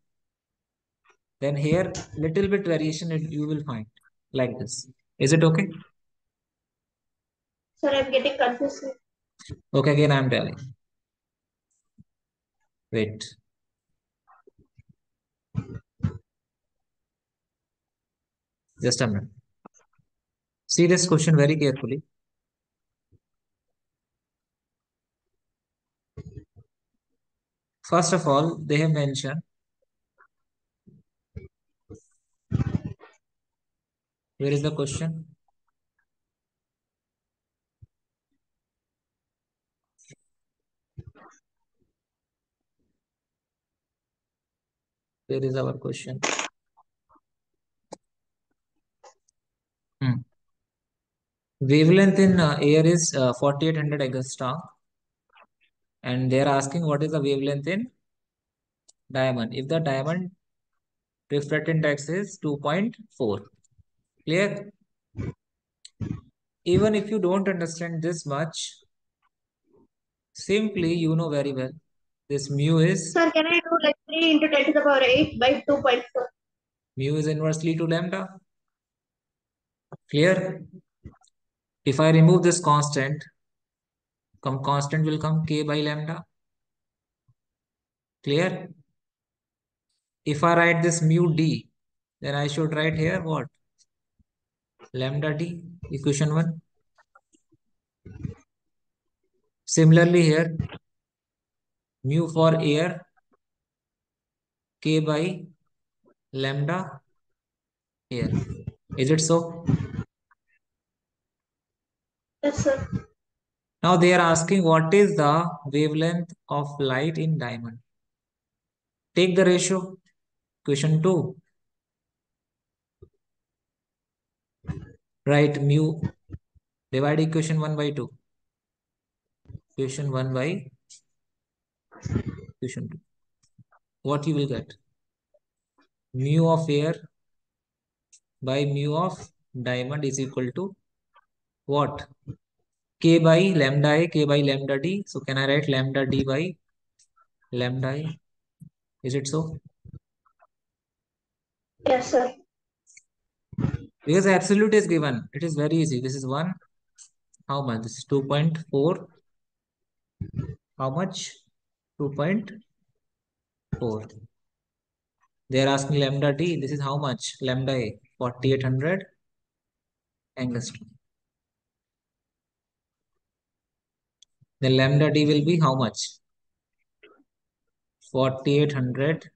Then here little bit variation you will find like this. Is it okay? Sir, I'm getting confused, sir. Okay, again I'm telling. Wait. Just a minute. See this question very carefully. First of all, they have mentioned where is the question? Where is our question? Wavelength in air is 4800 angstrom And they are asking what is the wavelength in diamond. If the diamond refractive index is 2.4. Clear? Even if you don't understand this much, simply you know very well. This Sir, can I do like 3 into 10 to the power 8 by 2.4? mu is inversely to lambda. Clear? If I remove this constant will come k by lambda. Clear? If I write this mu d, then I should write here what? Lambda d, equation 1. Similarly here, mu for air, k by lambda air. Is it so? Yes, sir. Now they are asking what is the wavelength of light in diamond. Take the ratio. Question 2. Write mu. Divide equation 1 by 2. Equation 1 by equation 2. What you will get? Mu of air by mu of diamond is equal to what? K by lambda A, K by lambda D. So can I write lambda D by lambda A? Is it so? Yes, sir. Because absolute is given. It is very easy. This is 1. How much? This is 2.4. How much? 2.4. They are asking lambda D. This is how much? Lambda A. 4800 angstrom. Then lambda D will be how much? 4800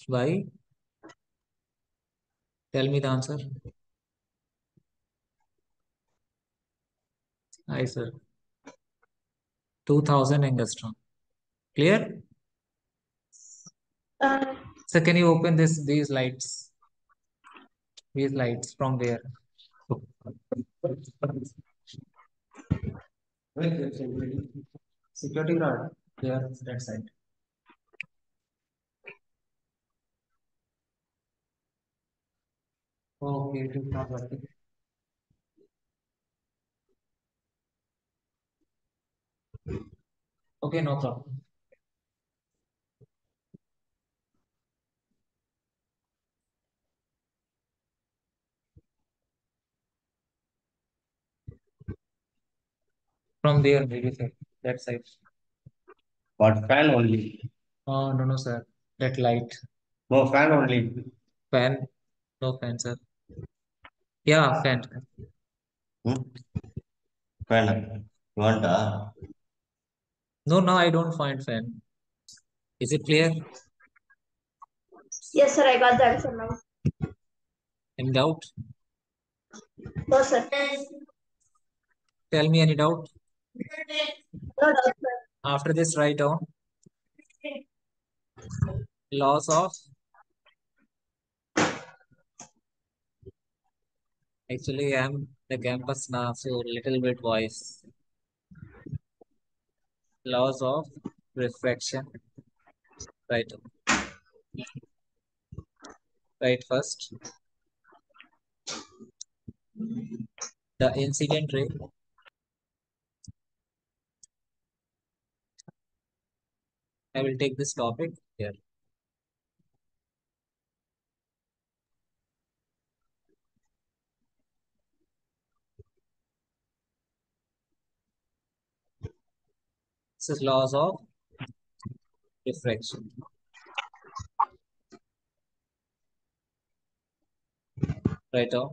by, tell me the answer. Hi, sir. 2000 angstrom. Clear? Uh, So can you open these lights? These lights from where? Security guard. There, that side. Okay, it is not working. Okay, no problem. From there, maybe sir. That side. What fan only? Oh, no, no, sir. That light. No fan only. Fan. No fan, sir. Yeah, fan. Hmm? Fan. You want No, no, I don't find fan. Is it clear? yes, sir. I got the answer now. Any doubt? No, sir. Tell me any doubt. No doubt, sir. After this, write down laws of. Actually, I'm the campus now, so little bit voice. Laws of refraction. Right. Right first. The incident ray. I will take this topic here. This is laws of refraction. Right off.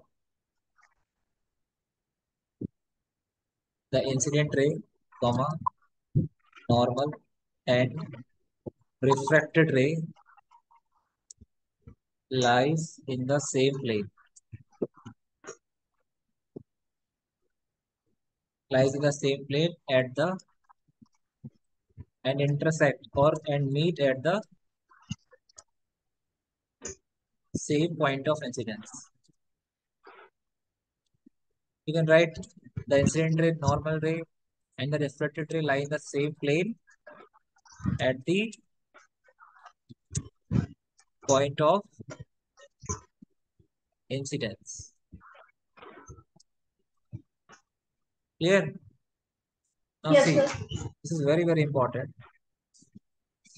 The incident ray, comma, normal, and refracted ray lies in the same plane. Lies in the same plane at the and intersect or and meet at the same point of incidence. You can write the incident ray, normal ray, and the refracted ray lie in the same plane at the point of incidence. Clear? Now Yes, see, sir. this is very, very important.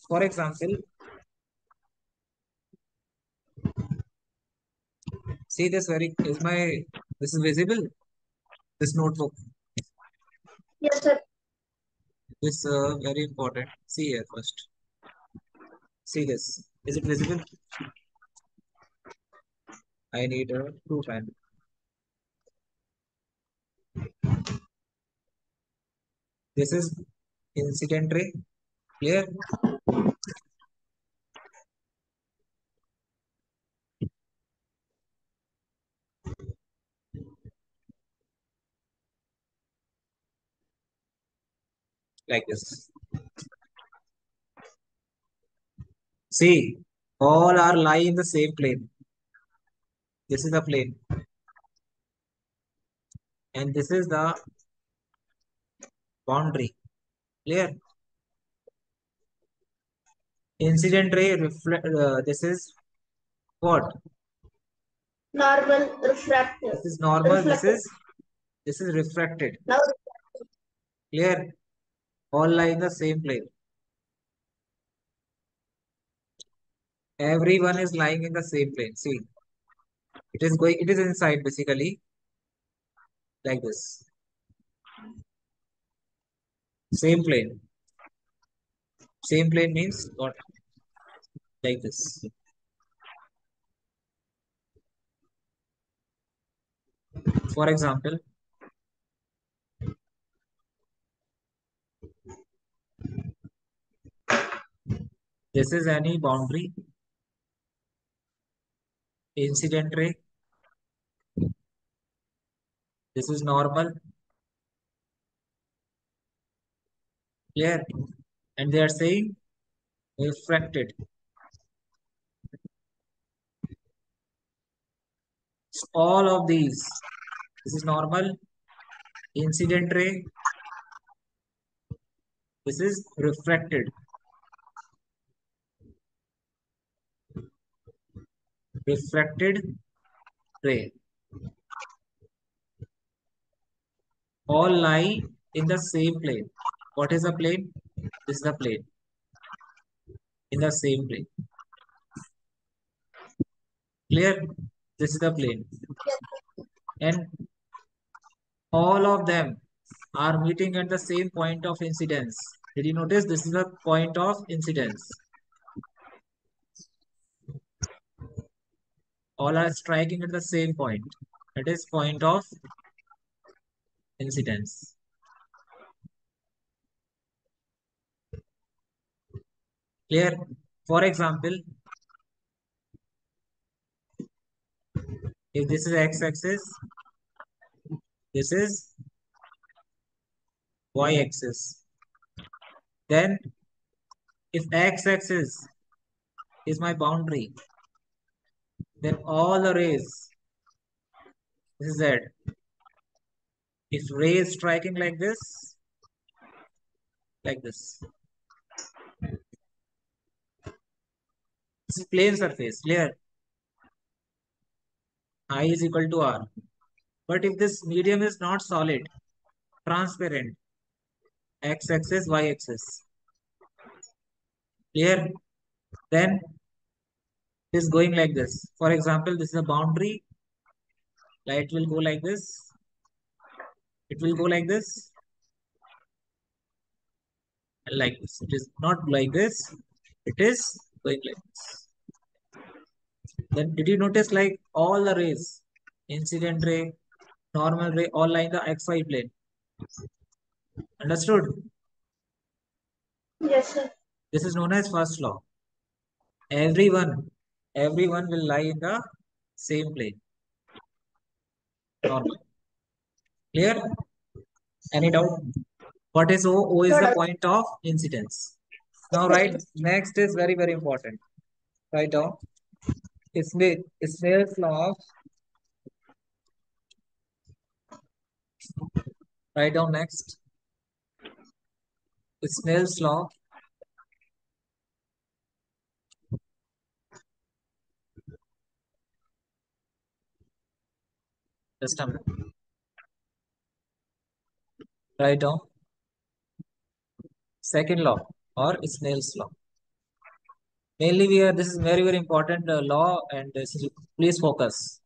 For example, see this this is visible, this notebook. Yes, sir. This very important. See here first. See this. Is it visible? I need a true pen. This is incident ray. Clear? Like this. See, all are lying in the same plane. This is the plane. And this is the boundary. Clear? Incident ray reflect. This is what? Normal, refractive, This is normal. reflective. This is refracted. Now, Clear? All lie in the same plane. Everyone is lying in the same plane. See, it is inside basically like this. Same plane. Same plane means what? Like this. For example, this is any boundary, incident ray. This is normal. Clear? And they are saying refracted. So all of these. This is normal, incident ray. This is refracted. Refracted ray. All lie in the same plane. What is the plane? This is the plane. In the same plane. Clear? This is the plane. And all of them are meeting at the same point of incidence. Did you notice this is the point of incidence? All are striking at the same point. That is point of incidence. Clear? For example, if this is x-axis, this is y-axis. Then if x-axis is my boundary, then all the rays, this is z. If ray is striking like this, this is plane surface, clear? I is equal to R. But if this medium is not solid, transparent, x-axis, y-axis, clear? Then it is going like this. For example, this is a boundary. Light will go like this. It will go like this. And like this. It is not like this. It is going like this. Then did you notice like all the rays, incident ray, normal ray, all lie in the xy plane? Understood? yes, sir. This is known as first law. Everyone will lie in the same plane. Normal. Clear? Any doubt? What is O? O is No the doubt. point of incidence. Now, right, next is very, very important. Write down. Snell's law of, write down next. Snell's law Just a minute. Write down second law or Snell's law. Mainly, this is very very important law, and please focus.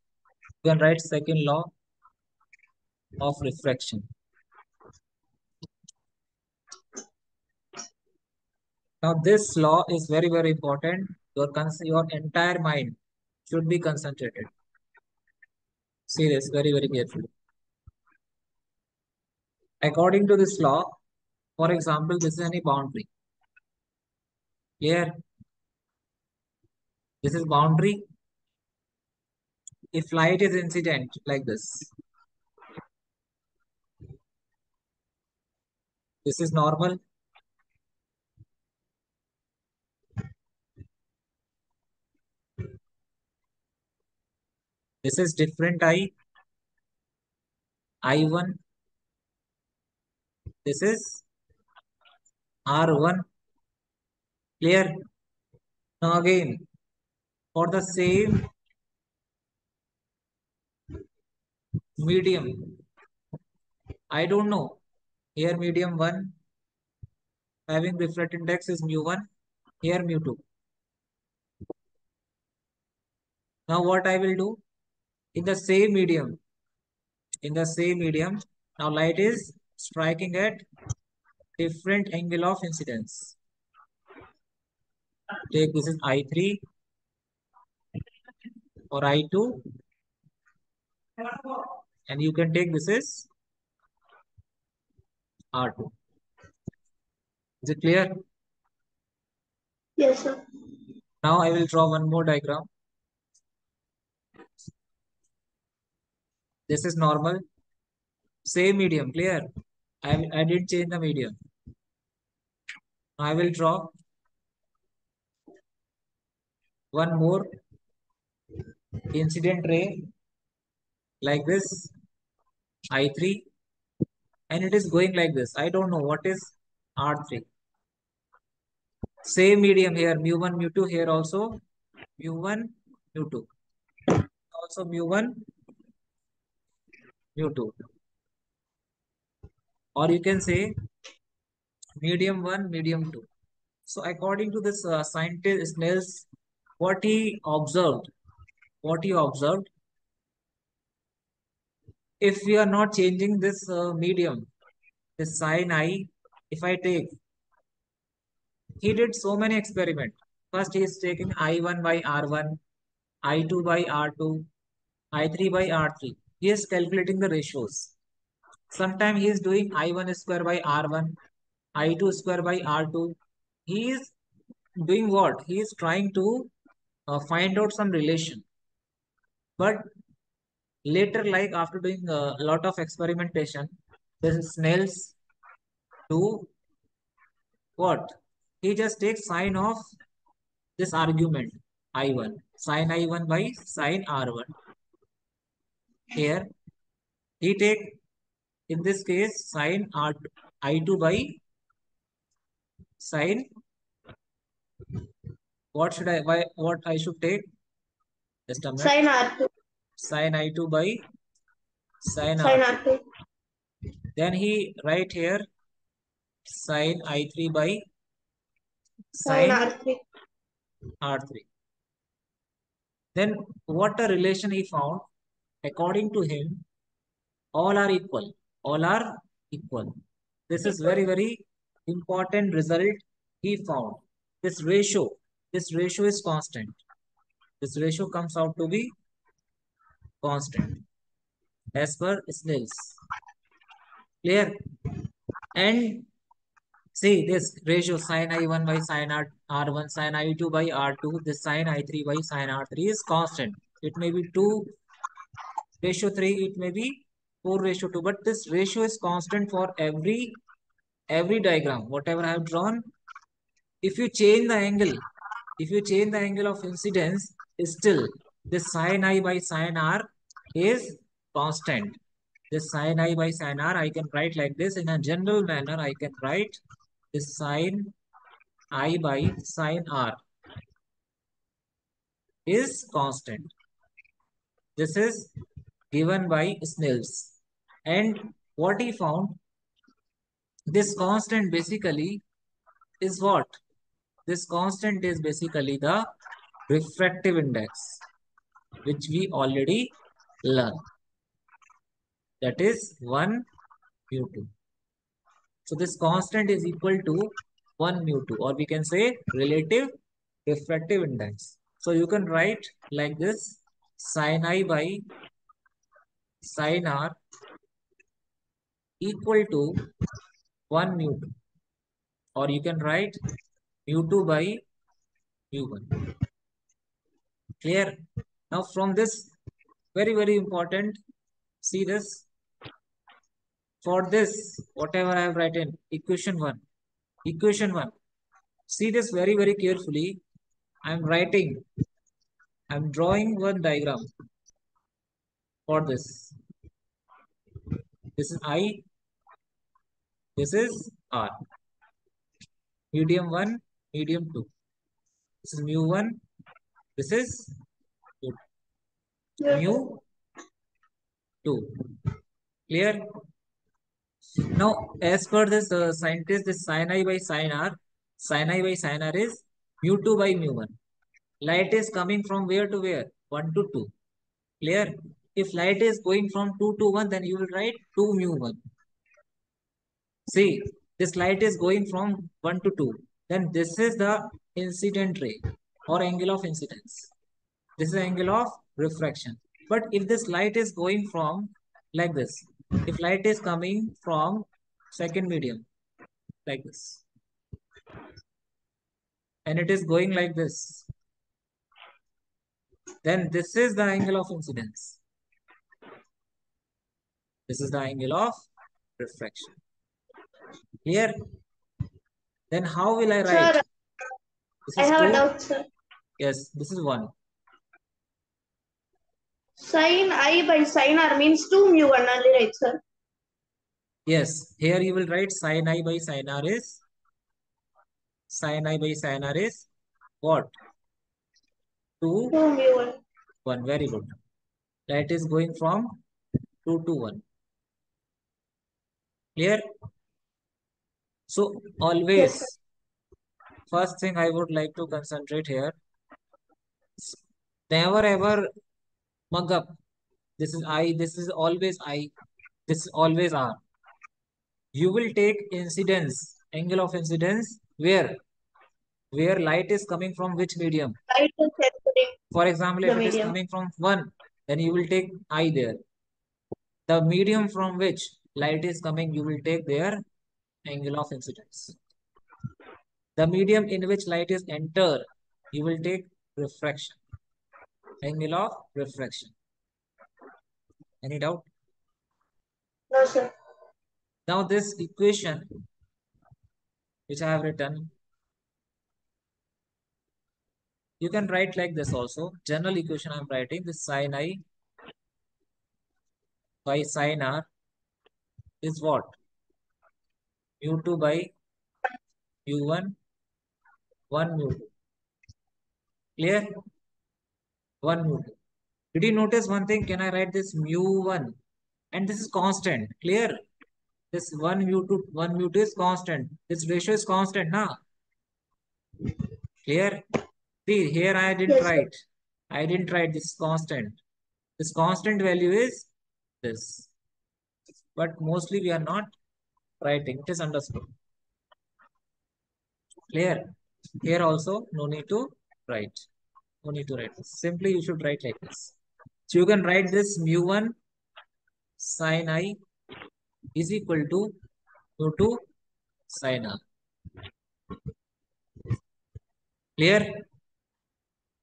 You can write second law of refraction. Now, this law is very very important. Your entire mind should be concentrated. See this very very carefully. According to this law, for example, this is any boundary. Here, this is boundary. If light is incident like this is normal. This is different I1. This is R1. Clear? Now again, for the same medium, I don't know. Here medium 1 having refractive index is mu1. Here mu2. Now what I will do? In the same medium, now light is striking at different angle of incidence. Take this is I3 or I2, and you can take this is R2. Is it clear? Yes, sir. Now I will draw one more diagram. This is normal. Same medium, clear? I didn't change the medium. I will draw one more incident ray like this, I3, and it is going like this. I don't know what is R3. Same medium here, mu1, mu2, here also mu1, mu2. Also mu1, mu2. Or you can say medium 1, medium 2. So according to this scientist Snell's, what he observed, if we are not changing this medium, this sin I, if I take, he did so many experiments. First, he is taking I1 by R1, I2 by R2, I3 by R3. He is calculating the ratios. Sometimes he is doing I1 square by R1, I2 square by R2. He is doing what? He is trying to find out some relation. But later, like after doing a lot of experimentation, this Snell's do what? He just takes sign of this argument I1, sin I1 by sin R1. Here, he take in this case sin R2, I2 by sin. What I should take? Just a minute. Sin R2. Sin I2 by sin Sin R2. R2. Then he write here sin I3 by Sin sin R3. R3. Then what a relation he found? According to him, all are equal. All are equal. This is very, very important result he found. This ratio is constant. This ratio comes out to be constant as per Snell's. Clear? And see this ratio sin I1 by sin R1, sin I2 by R2, this sin I3 by sin R3 is constant. It may be 2:3, it may be 4:2, but this ratio is constant for every diagram, whatever I have drawn. If you change the angle of incidence, still this sin I by sin R is constant. This sin I by sin R, I can write like this in a general manner. I can write this sin I by sin R is constant. This is given by Snell's. And what he found, this constant basically is what? This constant is basically the refractive index, which we already learned. That is 1 mu 2. So this constant is equal to 1 mu 2, or we can say relative refractive index. So you can write like this: sin I by sin R equal to 1 mu 2, or you can write mu 2 by mu 1. Clear? Now from this, very important, see this. For this, whatever I have written, equation 1. See this very carefully. I am drawing one diagram for this. This is I, this is R. Medium 1, medium 2. This is mu 1, this is mu 2. Clear? Now, as per this scientist, this sin I by sin R is mu 2 by mu 1. Light is coming from where to where? 1 to 2. Clear? If light is going from 2 to 1, then you will write 2 mu 1. See, this light is going from 1 to 2. Then this is the incident ray or angle of incidence. This is the angle of refraction. But if this light is going from like this, if light is coming from second medium like this, and it is going like this, then this is the angle of incidence. This is the angle of refraction. Here, then how will I write? Sir, This I is have 2. a doubt, sir. Yes, this is 1. Sin I by sin R means 2 mu 1 only, right, sir? Yes, here you will write sin I by sin R is what? 2, 2 mu 1. 1. Very good. That is going from 2 to 1. Clear? So Yes, always, sir. first thing I would like to concentrate here, never ever mug up. This is I, this is always I, this is always R. You will take incidence, angle of incidence, where? Where light is coming from which medium? Light is entering For example, the if it is medium. coming from 1, then you will take I there. The medium from which light is coming, you will take their angle of incidence. The medium in which light is enter, you will take refraction, angle of refraction. Any doubt? No, sir. Now this equation which I have written, you can write like this also. General equation I am writing, this sin I by sin R is what? Mu 2 by mu 1, 1 mu 2. Clear? 1 mu 2. Did you notice one thing? Can I write this mu 1? And this is constant. Clear? This 1 mu 2, 1 mu 2 is constant. This ratio is constant, now. Clear? See, here I didn't Yes, sir. write. I didn't write this constant. This constant value is this. But mostly we are not writing. It is understood. Clear? Here also, no need to write. No need to write this. Simply you should write like this. So you can write this mu 1 sin I is equal to mu 2 sin R. Clear?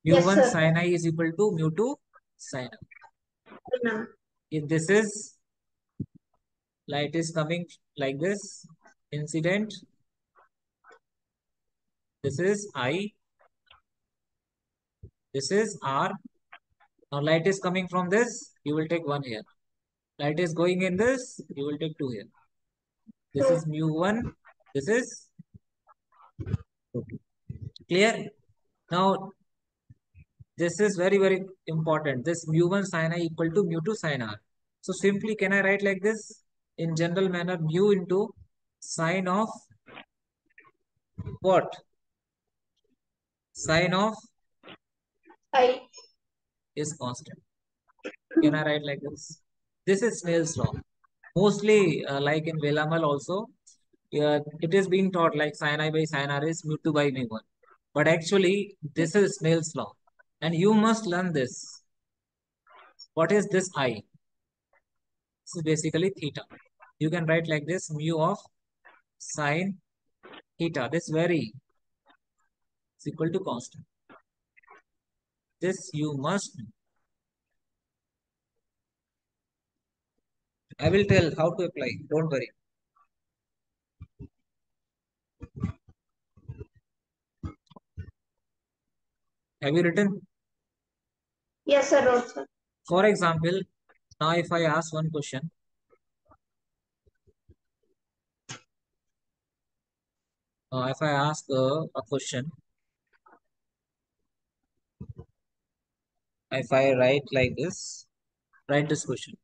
Mu Yes, 1 sir. sin I is equal to mu 2 sin R. No. If this is light is coming like this, incident, this is I, this is R. Now light is coming from this, you will take 1 here. Light is going in this, you will take 2 here. This is mu 1, this is mu 2. Clear? Now This is very, very important. This mu1 sin I equal to mu2 sin R. So simply can I write like this? In general manner, mu into sine of what? Sine of I. is constant. Can I write like this? This is Snell's law. Mostly like in Velamal also, it is being taught like sin I by sin R is mu2 by mu1. But actually, this is Snell's law. And you must learn this. What is this I? This is basically theta. You can write like this, mu of sine theta. This vary is equal to constant. This you must know. I will tell how to apply. Don't worry. Have you written? Yes, sir, wrote, sir. For example, now if I ask one question, if I ask a question, if I write like this, write this question.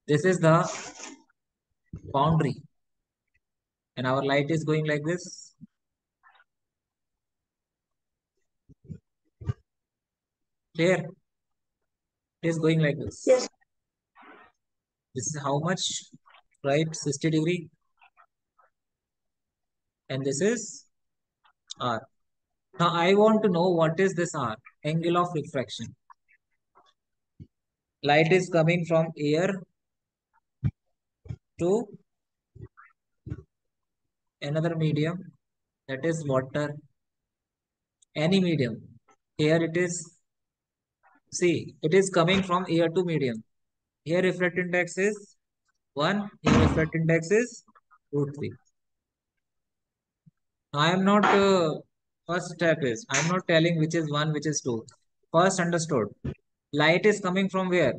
This is the boundary, and our light is going like this. Clear? It is going like this. Yes. This is how much? Right, 60 degree. And this is R. Now I want to know what is this R? Angle of refraction. Light is coming from air to another medium, that is water. Any medium. Here it is. See, it is coming from air to medium. Here refractive index is 1. Here refractive index is √3. I am not, first step is, I am not telling which is 1, which is 2. First understood. Light is coming from where?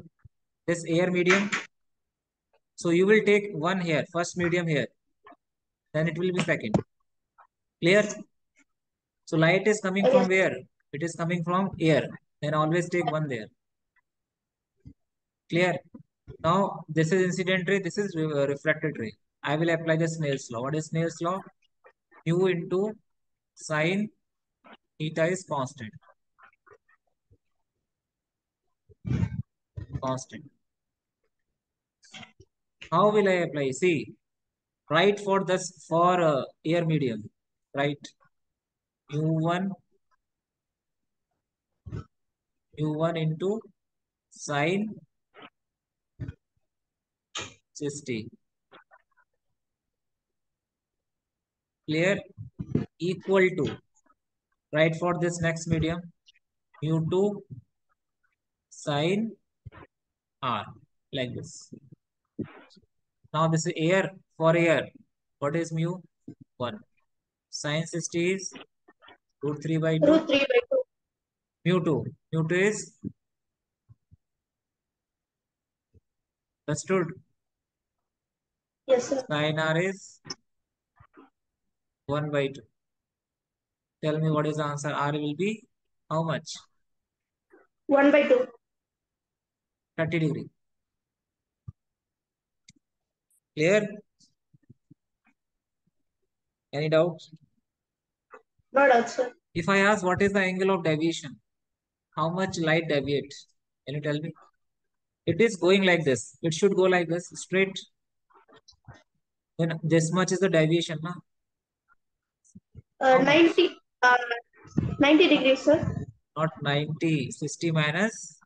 This air medium. So you will take 1 here, first medium here. Then it will be second. Clear? So light is coming from where? It is coming from air. Then always take 1 there. Clear? Now this is incident ray, this is reflected ray. I will apply the Snell's law. What is Snell's law? Mu into sine theta is constant. Constant. How will I apply? See, write for this for air medium. Right. mu1 into sine 60. Clear? Equal to, right, for this next medium, mu2 sine R, like this. Now this is air. For air, what is mu? 1. Sine 60 is √3 by 2. √3 by 2. Mu2. Mu2 is understood. Yes, sir. Sine R is 1 by 2. Tell me what is the answer. R will be how much? 1 by 2. 30 degree. Clear? Any doubts? No doubt, sir. If I ask what is the angle of deviation, how much light deviates? Can you tell me? It is going like this. It should go like this, straight. Then this much is the deviation, na? 90, 90 degrees, sir. Not 90, 60 minus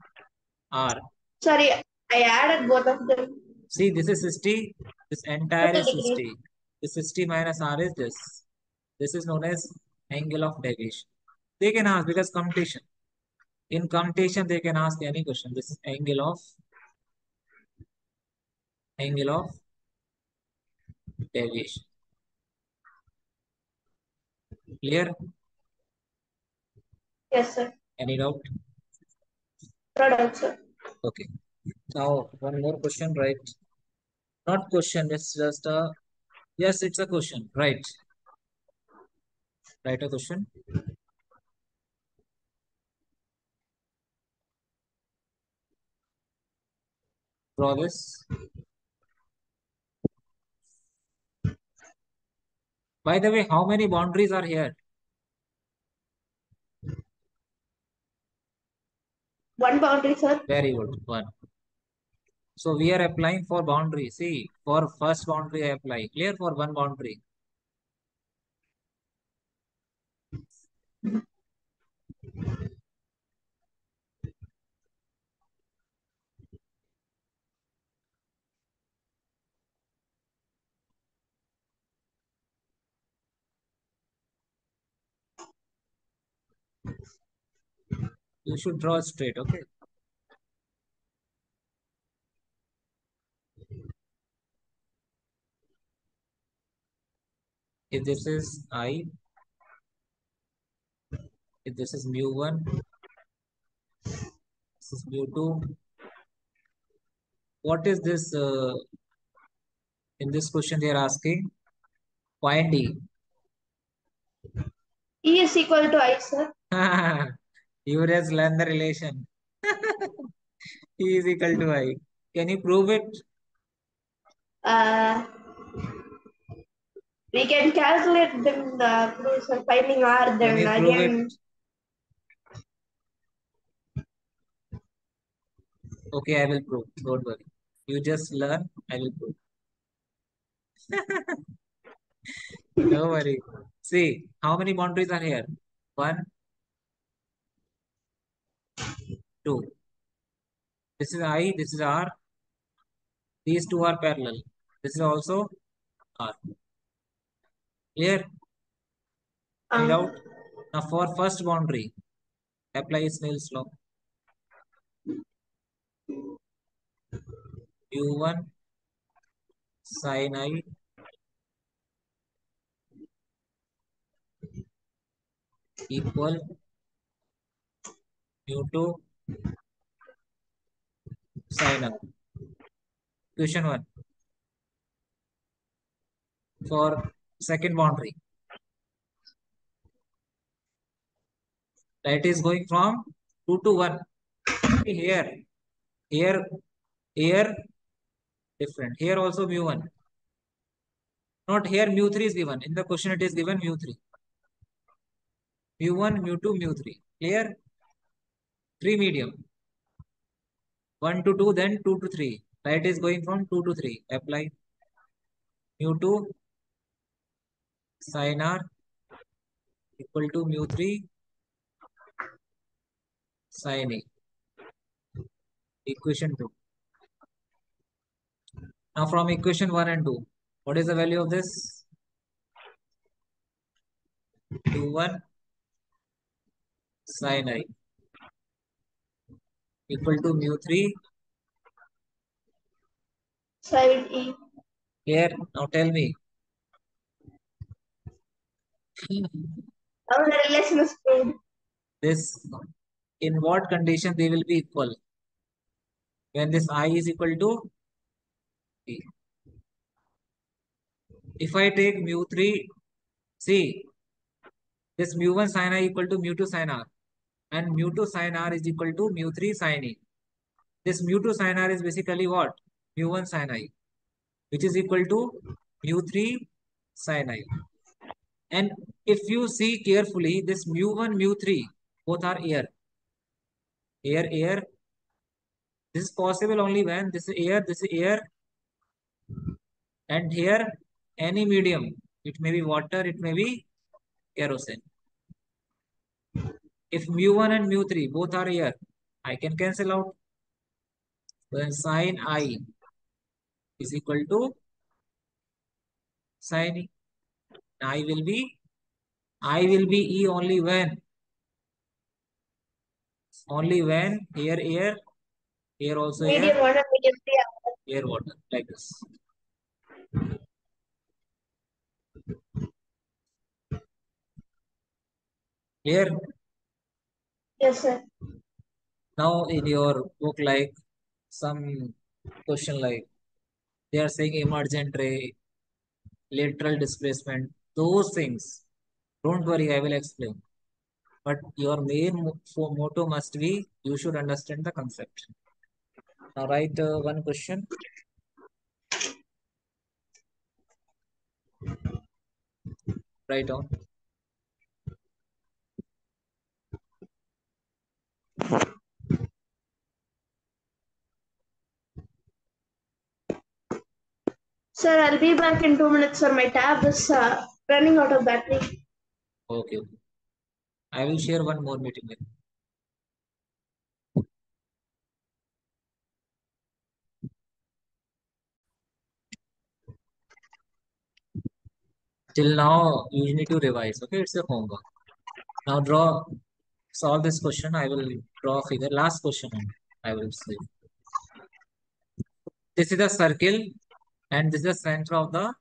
R. Sorry, I added both of them. See, this is 60. This entire 30 is degrees. 60. This 60 minus R is this. This is known as angle of deviation. They can ask because computation. In computation, they can ask any question. This is angle of deviation. Clear? Yes, sir. Any doubt? No doubt, sir. Okay. Now, one more question, right? Not question, it's just a, yes, it's a question, right? Write a question. Draw this. By the way, how many boundaries are here? One boundary, sir. Very good. One. So we are applying for boundary. See, for first boundary I apply. Clear for one boundary. You should draw straight, okay? If this is I, if this is mu1, this is mu2. What is this? In this question they are asking, find E. E is equal to I, sir. You just learn the relation. E is equal to I. Can you prove it? Uh, we can calculate then sir, finding R. Can Then you prove it? again, Okay, I will prove. Don't worry. You just learn. I will prove. Don't worry. See, how many boundaries are here? 1, 2. This is I, this is R. These two are parallel. This is also R. Clear? Any doubt? Now for first boundary, apply Snell's law. U1 sin I equal mu2 sin R. Question 1. For second boundary, that is going from 2 to 1. Here, here, here, different. Here also mu1. Not here mu3 is given. In the question it is given mu3. Mu1, mu2, mu3. Clear? 3 medium. 1 to 2, then 2 to 3. Right is going from 2 to 3. Apply mu2 sin R equal to mu3 sin A. Equation 2. Now from equation 1 and 2, what is the value of this? U1 sin I equal to mu3. sin E. Here, now tell me. Now the relation is proved. This, in what condition they will be equal? When this I is equal to E. If I take mu3, see, this mu1 sin I equal to mu2 sin R. And mu2 sin R is equal to mu3 sin E. This mu2 sin R is basically what? Mu1 sin I, which is equal to mu3 sin I. And if you see carefully, this mu1, mu3, both are air. Air, air. This is possible only when this is air, and here any medium. It may be water, it may be kerosene. If mu1 and mu3 both are air, I can cancel out. Then sin I is equal to sin E. I will be E only when air also Medium air, 1 and medium 3. air water, like this. Clear? Yes, sir. Now in your book, like some question like they are saying emergent ray, lateral displacement, those things Don't worry, I will explain. But your main motto must be you should understand the concept. Now write one question. Write down. Sir, I'll be back in 2 minutes, sir. My tab is running out of battery. Okay. I will share one more meeting link. Till now, you need to revise. Okay, it's your homework. Now solve this question. I will draw a figure. Last question only. I will say. This is the circle, and this is the center of the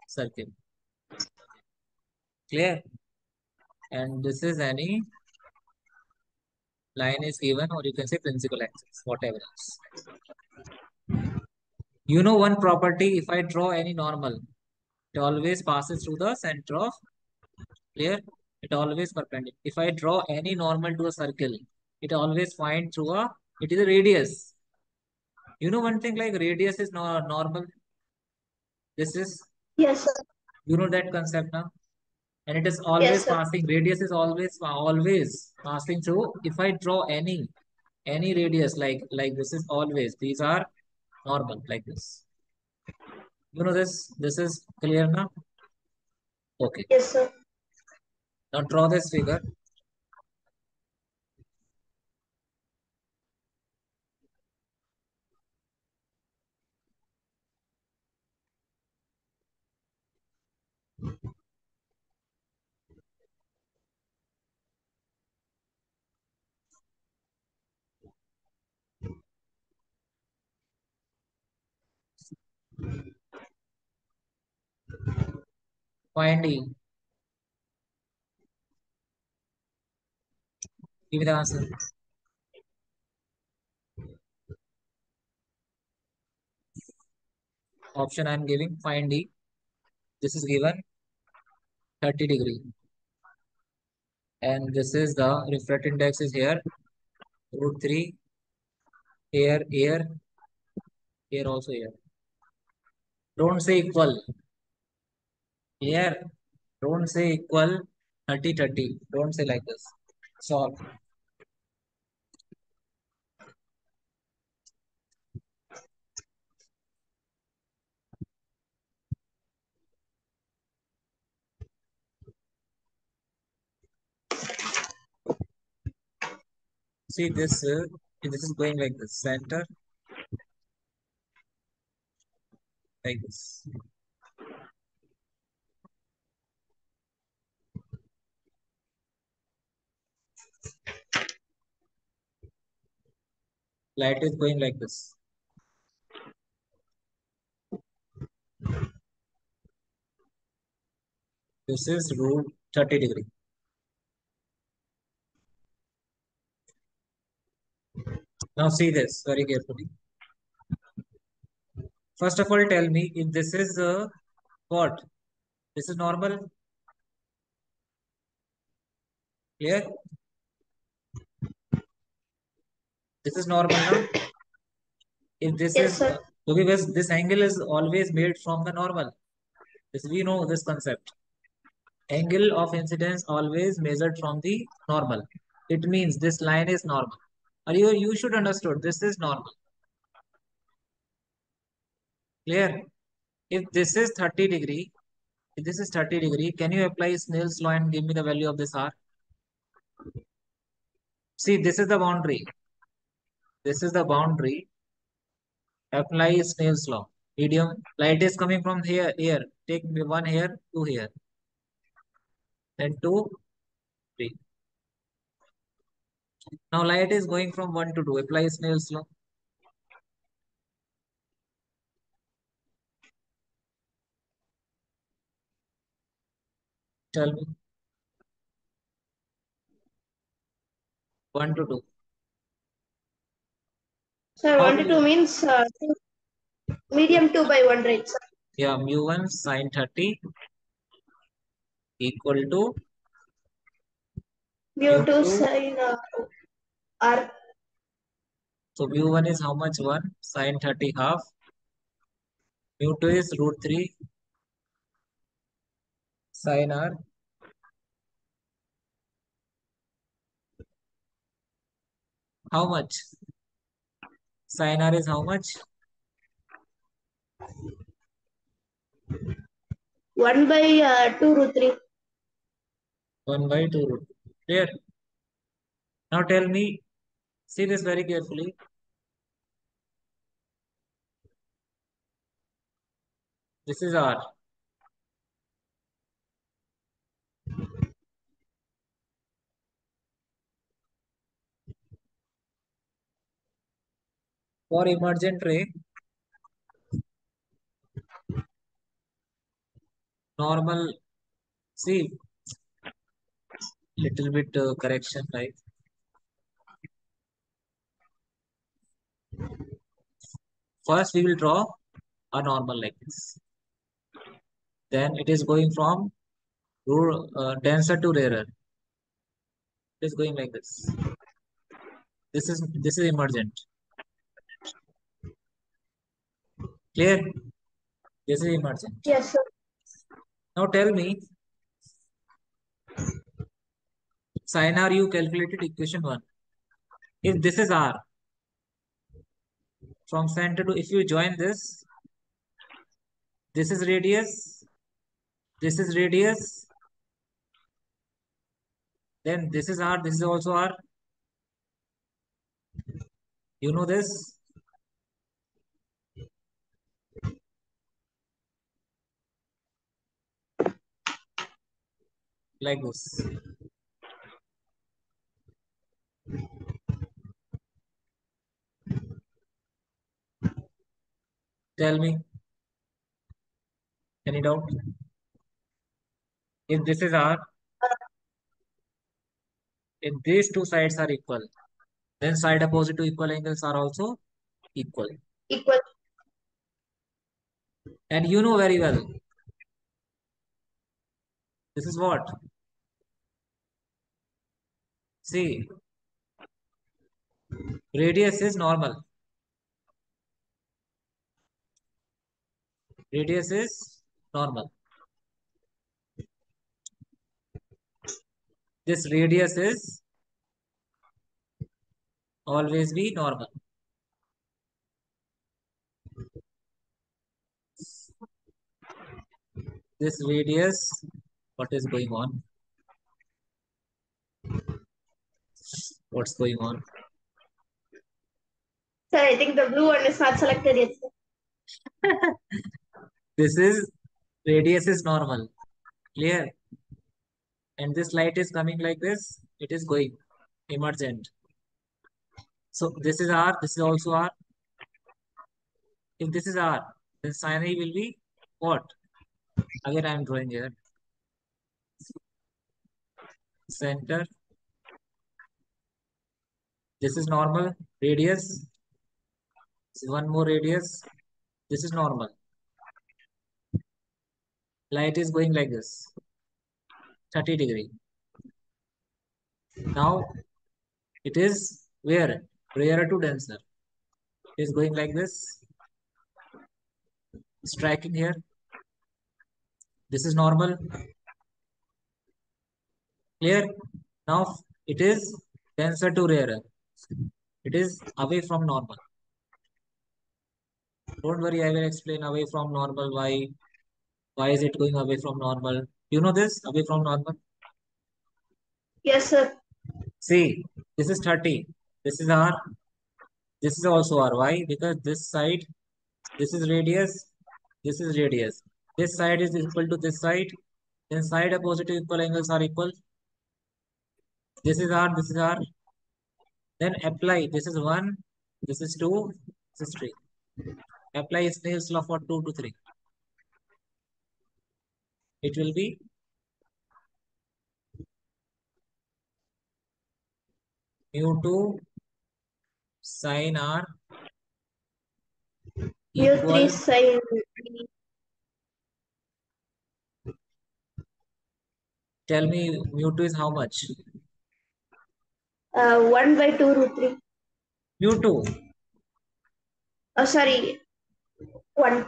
circle. Clear? And this is any line is given, or you can say principal axis, whatever else. You know one property, if I draw any normal, it always passes through the center of, clear? It always perpendicular. If I draw any normal to a circle, it always find through it is a radius. You know one thing like radius is normal. This is, Yes, sir. you know that concept now? And it is Yes, always sir. passing, radius is always passing through. If I draw any radius like this is always, these are normal like this. You know this is clear now? Okay. Yes, sir. Now draw this figure. Find E. Give me the answer. Option I am giving, find D. This is given 30 degree. And this is the refractive index is here, √3. Here, here also here. Don't say equal. Here, don't say equal 30, 30. Don't say like this. Solve. See this is going like this. Center like this. Light is going like this. This is √30 degree. Now see this very carefully. First of all, tell me if this is what? This is normal. Clear? This is normal now. If this Yes, is sir. because this angle is always made from the normal. This we know this concept. Angle of incidence always measured from the normal. It means this line is normal. Or you should understood this is normal. Clear? If this is 30 degree, if this is 30 degree, can you apply Snell's law and give me the value of this R? See, this is the boundary. This is the boundary. Apply Snell's law. Medium light is coming from here. Take one here, two here. Then 2, 3. Now light is going from 1 to 2. Apply Snell's law. Tell me. 1 to 2. Sir, How 1 do to 2 you? means medium 2 by 1, right, sir? Yeah, mu1 sine 30 equal to Mu2 mu2. sine r. So mu1 is how much? 1 sine 30 half. Mu2 is root 3 sine r. How much? Sine r is how much? 1 by 2 root 3. 1 by 2 root. Clear? Now tell me, see this very carefully. This is r. For emergent ray, normal, see, little bit correction, right? First, we will draw a normal like this. Then it is going from denser to rarer. It is going like this. This is emergent. Clear? This is emergent. Yes, sir. Now tell me, sin r you calculated equation 1. If this is r, from center to, if you join this is radius, this is radius, then this is r, this is also r. You know this? Like this. Tell me, any doubt? If this is r, if these two sides are equal, then side opposite to equal angles are also equal. Equal. And you know very well, this is what? See, radius is normal. Radius is normal. This radius is always be normal. This radius, what is going on? What's going on? Sir, I think the blue one is not selected yet, sir. This is radius is normal. Clear? And this light is coming like this. It is going emergent. So this is R. This is also R. If this is R, then sin A will be what? Again, I am drawing here. Center. This is normal. Radius. This is one more radius. This is normal. Light is going like this. 30 degree. Now it is where? Rarer to denser. It is going like this. Striking here. This is normal. Clear? Now it is denser to rarer. It is away from normal. Don't worry, I will explain away from normal. Why is it going away from normal? You know this? Away from normal. Yes, sir. See, this is 30. This is R. This is also R. Why? Because this side, this is radius. This is radius. This side is equal to this side. Then side opposite equal angles are equal. This is R. This is R. Then apply. This is 1. This is 2. This is 3. Apply Snell's law for 2 to 3. It will be mu2 sin R Mu3 equal. sine. Tell me mu2 is how much? 1 by 2 root 3. mu2. Sorry, 1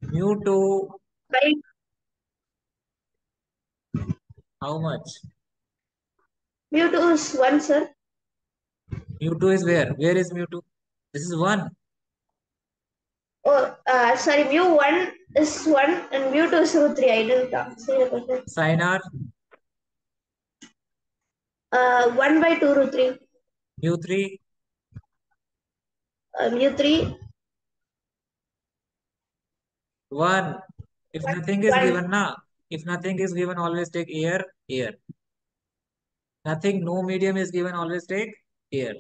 mu2, by how much? mu2 is 1, sir. mu2 is where? Where is mu2? This is 1. Oh, sorry, mu1 is 1 and mu2 is root 3. I didn't say the question. Sin r, 1 by 2 root 3. mu3, mu3, 1. If nothing is 1. given, na. If nothing is given, always take air, air. Nothing, no medium is given, always take air.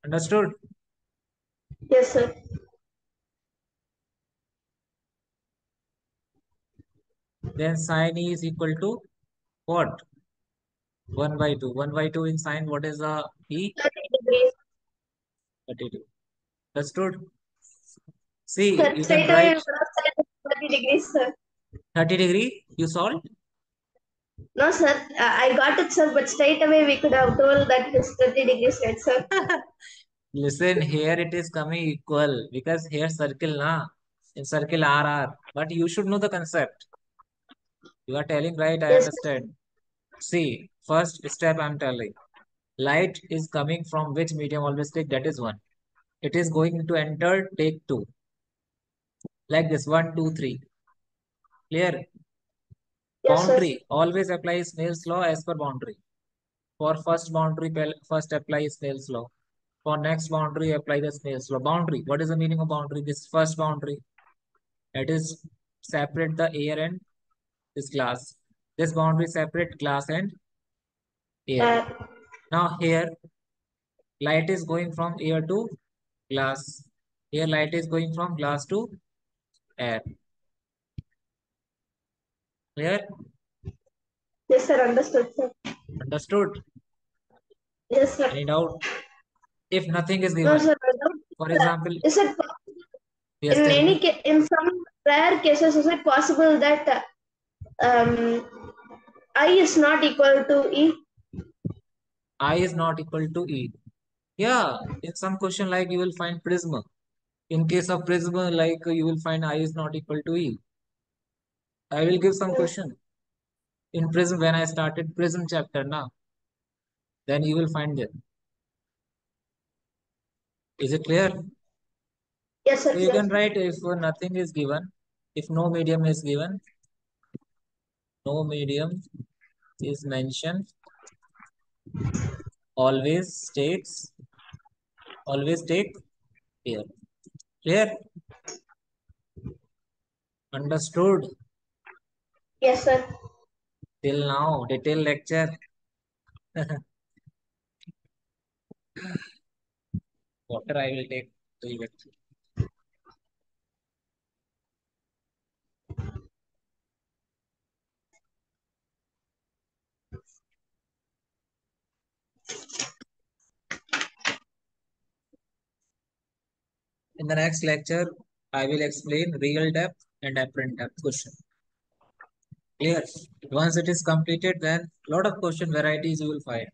Understood? Yes, sir. Then sin E is equal to what? 1 by 2. 1 by 2 in sine, what is the E? 30 degrees. 32. Understood? See, Sir, you can straight away write you cannot say 30 degrees, sir. 30 degree, you solved? No, sir. I got it, sir, but straight away we could have told that it's 30 degrees, right, sir? Listen, here it is coming equal because here circle na, in circle RR. But you should know the concept. You are telling right, I Yes, sir. understand. See, first step I'm telling. Light is coming from which medium always take, that is 1. It is going to enter, take 2. Like this, 1, 2, 3. Clear? Yes, sir. Boundary. Always apply Snell's law as per boundary. For first boundary, first apply Snell's law. For next boundary, apply the Snell's law. Boundary. What is the meaning of boundary? This first boundary. That is separate the air and this glass. This boundary separate glass and air. Uh, Now here, light is going from air to glass. Here light is going from glass to air. Clear? yes, sir. Understood, sir. Understood? Yes, sir. Any doubt? If nothing is No, given, sir. for example, Is it yes, in tell any me. case, in some rare cases, is it possible that um, I is not equal to E? I is not equal to E. Yeah, in some question like you will find prism. In case of prism, like you will find I is not equal to E. I will give some question. In prism, when I started prism chapter now, then you will find it. Is it clear? Yes, sir. So you Yes. can write if nothing is given, if no medium is given, no medium is mentioned, always take here. Clear? Understood? Yes, sir. Till now, detail lecture. Water I will take till lecture. In the next lecture, I will explain real depth and apparent depth question. Clear? Once it is completed, then lot of question varieties you will find.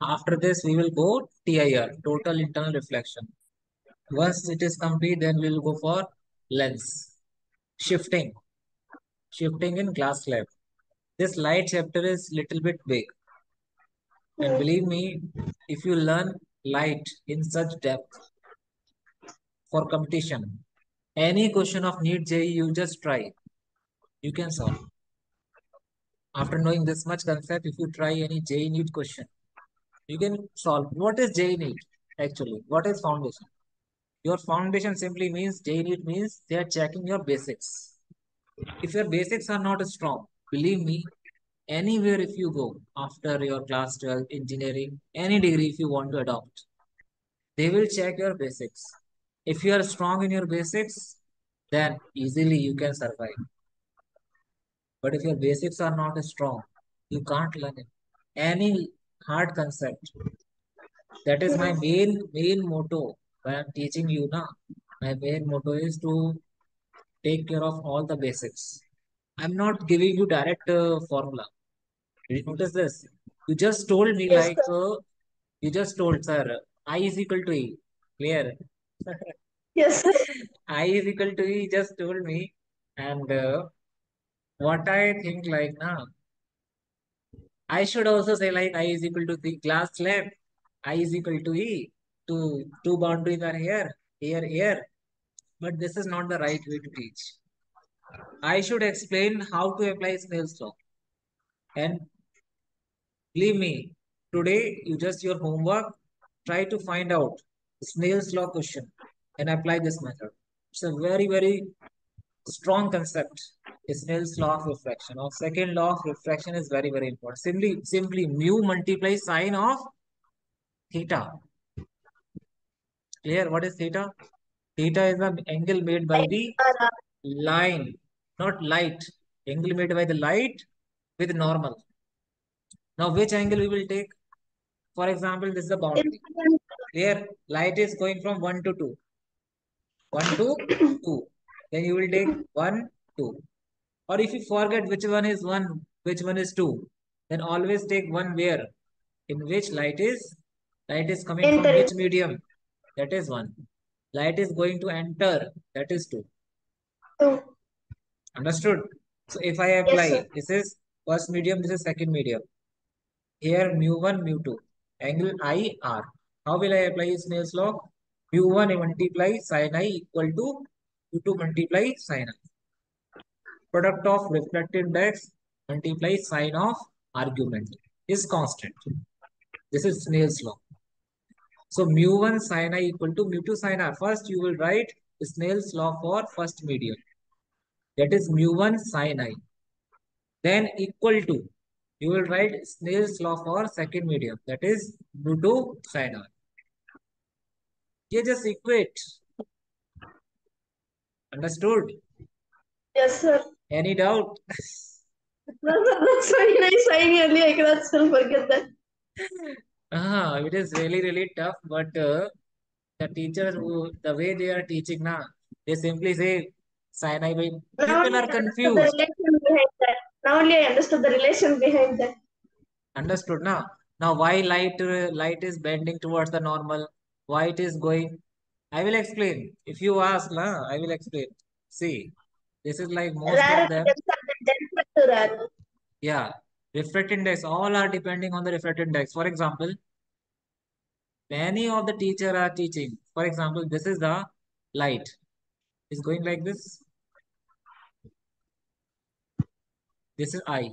After this, we will go TIR, total internal reflection. Once it is complete, then we will go for lens. Shifting. Shifting in glass slab. This light chapter is little bit big. And believe me, if you learn light in such depth for competition, any question of NEET JEE, you just try. You can solve. After knowing this much concept, if you try any JEE NEET question, you can solve. What is JEE NEET actually? What is foundation? Your foundation simply means JEE NEET means they are checking your basics. If your basics are not strong, believe me, anywhere if you go after your class 12 engineering, any degree if you want to adopt, they will check your basics. If you are strong in your basics, then easily you can survive. But if your basics are not strong, you can't learn it. Any hard concept. That is my main motto when I'm teaching you now. My main motto is to take care of all the basics. I'm not giving you direct formula. Did you notice this? You just told me Yes, like, sir. you just told, sir, I is equal to E. Clear? Yes, sir. I is equal to E, just told me. And what I think like now, I should also say like I is equal to the glass slab. I is equal to E. Two boundaries are here. But this is not the right way to teach. I should explain how to apply Snell's law. And believe me, today you just your homework, try to find out Snell's law question and apply this method. It's a very, very strong concept. Snell's law of refraction. Our second law of refraction is very, very important. Simply mu multiplies sine of theta. Clear? What is theta? Theta is the angle made by the line, not light. Angle made by the light with normal. Now, which angle we will take? For example, this is the boundary. Incident. Here, light is going from 1 to 2. 1 to 2. Then you will take 1, 2. Or if you forget which one is 1, which one is 2, then always take one where? In which light is coming from Entering. which medium? That is 1. Light is going to enter, that is 2. Two. Understood? So if I Yes, sir. apply, this is first medium, this is second medium. Here mu1, mu2. Angle IR. How will I apply Snell's law? Mu1 multiply sin I equal to mu2 multiply sin I. Product of reflected index multiply sine of argument is constant. This is Snell's law. So mu1 sin I equal to mu2 sin R. First you will write Snell's law for first medium. That is mu1 sin I. Then equal to, you will write Snell's law for second medium. That is mu2 sin R. You just equate. Understood? Yes, sir. Any doubt? That's very nice. I nearly I cannot still forget that. It is really, really tough, but the teachers who, the way they are teaching now, they simply say sin I by. Now People only are I understood the confused. relation behind that. Now only I understood the relation behind that. Understood now? Now why light is bending towards the normal? Why it is going? I will explain. If you ask, I will explain. See, this is like most of Rarer them. items are the denser to rarer. Yeah, refracted index. All are depending on the refracted index. For example, many of the teacher are teaching. For example, this is the light. Is going like this. This is I.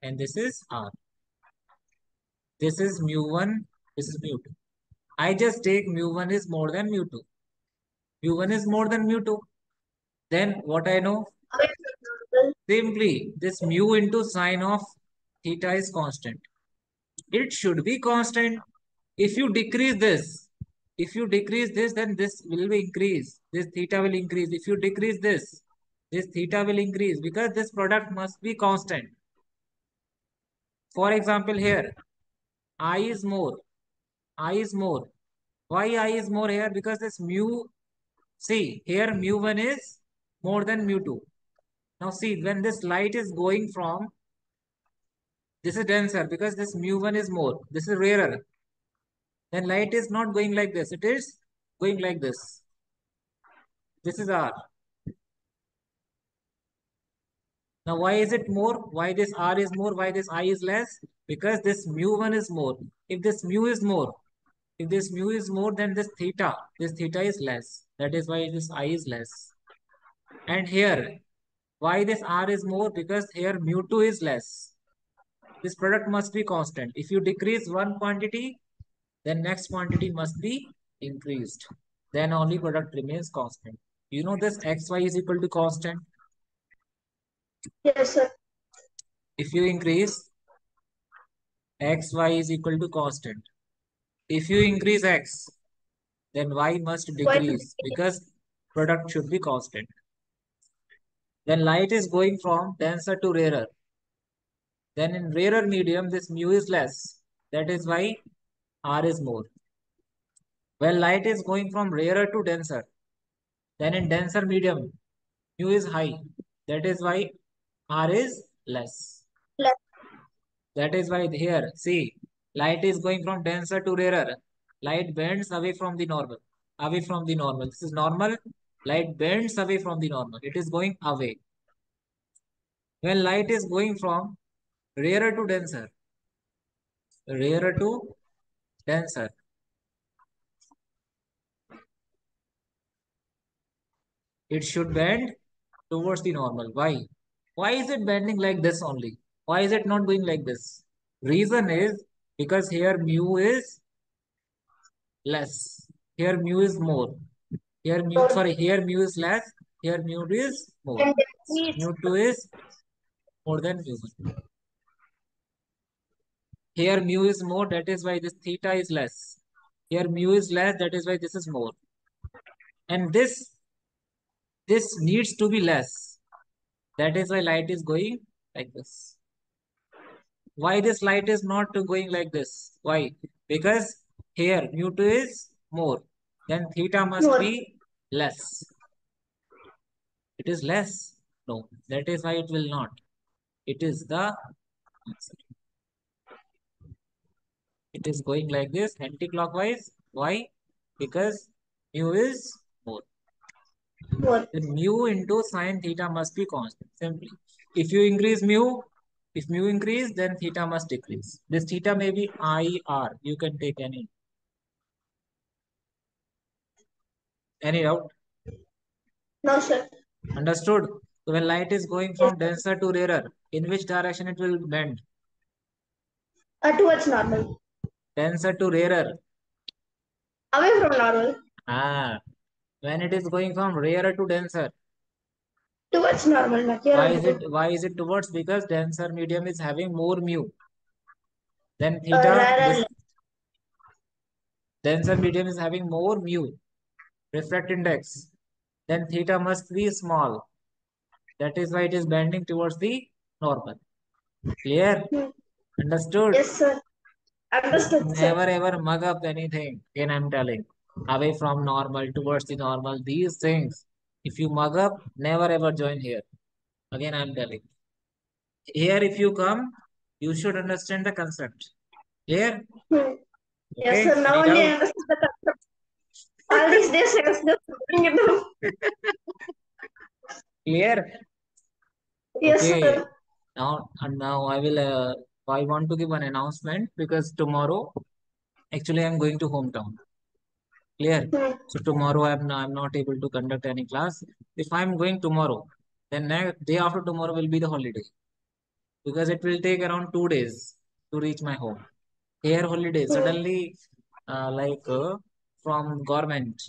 And this is R. This is mu1. This is mu2. I just take mu1 is more than mu2. mu1 is more than mu2. Then what I know? For example, Simply this mu into sine of theta is constant. It should be constant. If you decrease this, then this will be increase. This theta will increase. If you decrease this theta will increase because this product must be constant. For example, here, I is more. I is more. Why I is more here? Because this mu, see, here mu1 is more than mu2. Now see, when this light is going from, this is denser because this mu1 is more. This is rarer. Then light is not going like this. It is going like this. This is R. Now why is it more? Why this R is more? Why this I is less? Because this mu1 is more. If this mu is more, then this theta is less. That is why this I is less. And here, why this R is more? Because here mu2 is less. This product must be constant. If you decrease one quantity, then next quantity must be increased. Then only product remains constant. You know this xy is equal to constant. yes, sir. If you increase, xy is equal to constant. If you increase x, then y must Why to decrease because product should be constant. Then light is going from denser to rarer. Then in rarer medium, this mu is less. That is why R is more. When light is going from rarer to denser, then in denser medium, mu is high. That is why R is less. less? That is why here, see, light is going from denser to rarer. Light bends away from the normal. Away from the normal. This is normal. Light bends away from the normal. It is going away. When light is going from rarer to denser, rarer to denser, it should bend towards the normal. Why? Why is it bending like this only? Why is it not going like this? Reason is because here mu is less. Here mu is more. Here mu is less. Here mu is more. And we Mu2 is more than mu1. Here mu is more, that is why this theta is less. Here mu is less, that is why this is more. And this needs to be less. That is why light is going like this. Why this light is not going like this? Why? Because here mu2 is more. Then theta must more. be less. It is less. No, that is why it will not. It is the answer. It is going like this anti-clockwise. Why? Because mu is more. More. Then mu into sine theta must be constant. Simply. If you increase mu, if mu increase, then theta must decrease. This theta may be IR. You can take any. Any doubt? No, sir. Understood? So when light is going from denser to rarer, in which direction it will bend? Towards normal. Denser to rarer. Away from normal. When it is going from rarer to denser, Towards normal. Not here and here. why is it towards? Because denser medium is having more mu. Then Rare theta, and this less. denser medium is having more mu, refract index. Then theta must be small. That is why it is bending towards the normal. Clear? Understood? Yes, sir. Understood, sir. Never ever mug up anything. Again, I'm telling. Away from normal, towards the normal. These things, if you mug up, never ever join here. Again, I'm telling. Here, if you come, you should understand the concept. Clear? Hmm. Yes, Okay? sir. Now Any only I doubt? understood the concept. All these days I was just putting it down. Clear? Yes, Okay. sir. Now I will. I want to give an announcement because tomorrow, actually, I'm going to hometown. Clear? Hmm. So tomorrow I'm not able to conduct any class. If I'm going tomorrow, then next day after tomorrow will be the holiday because it will take around 2 days to reach my home. Here holiday Hmm. suddenly, like from government,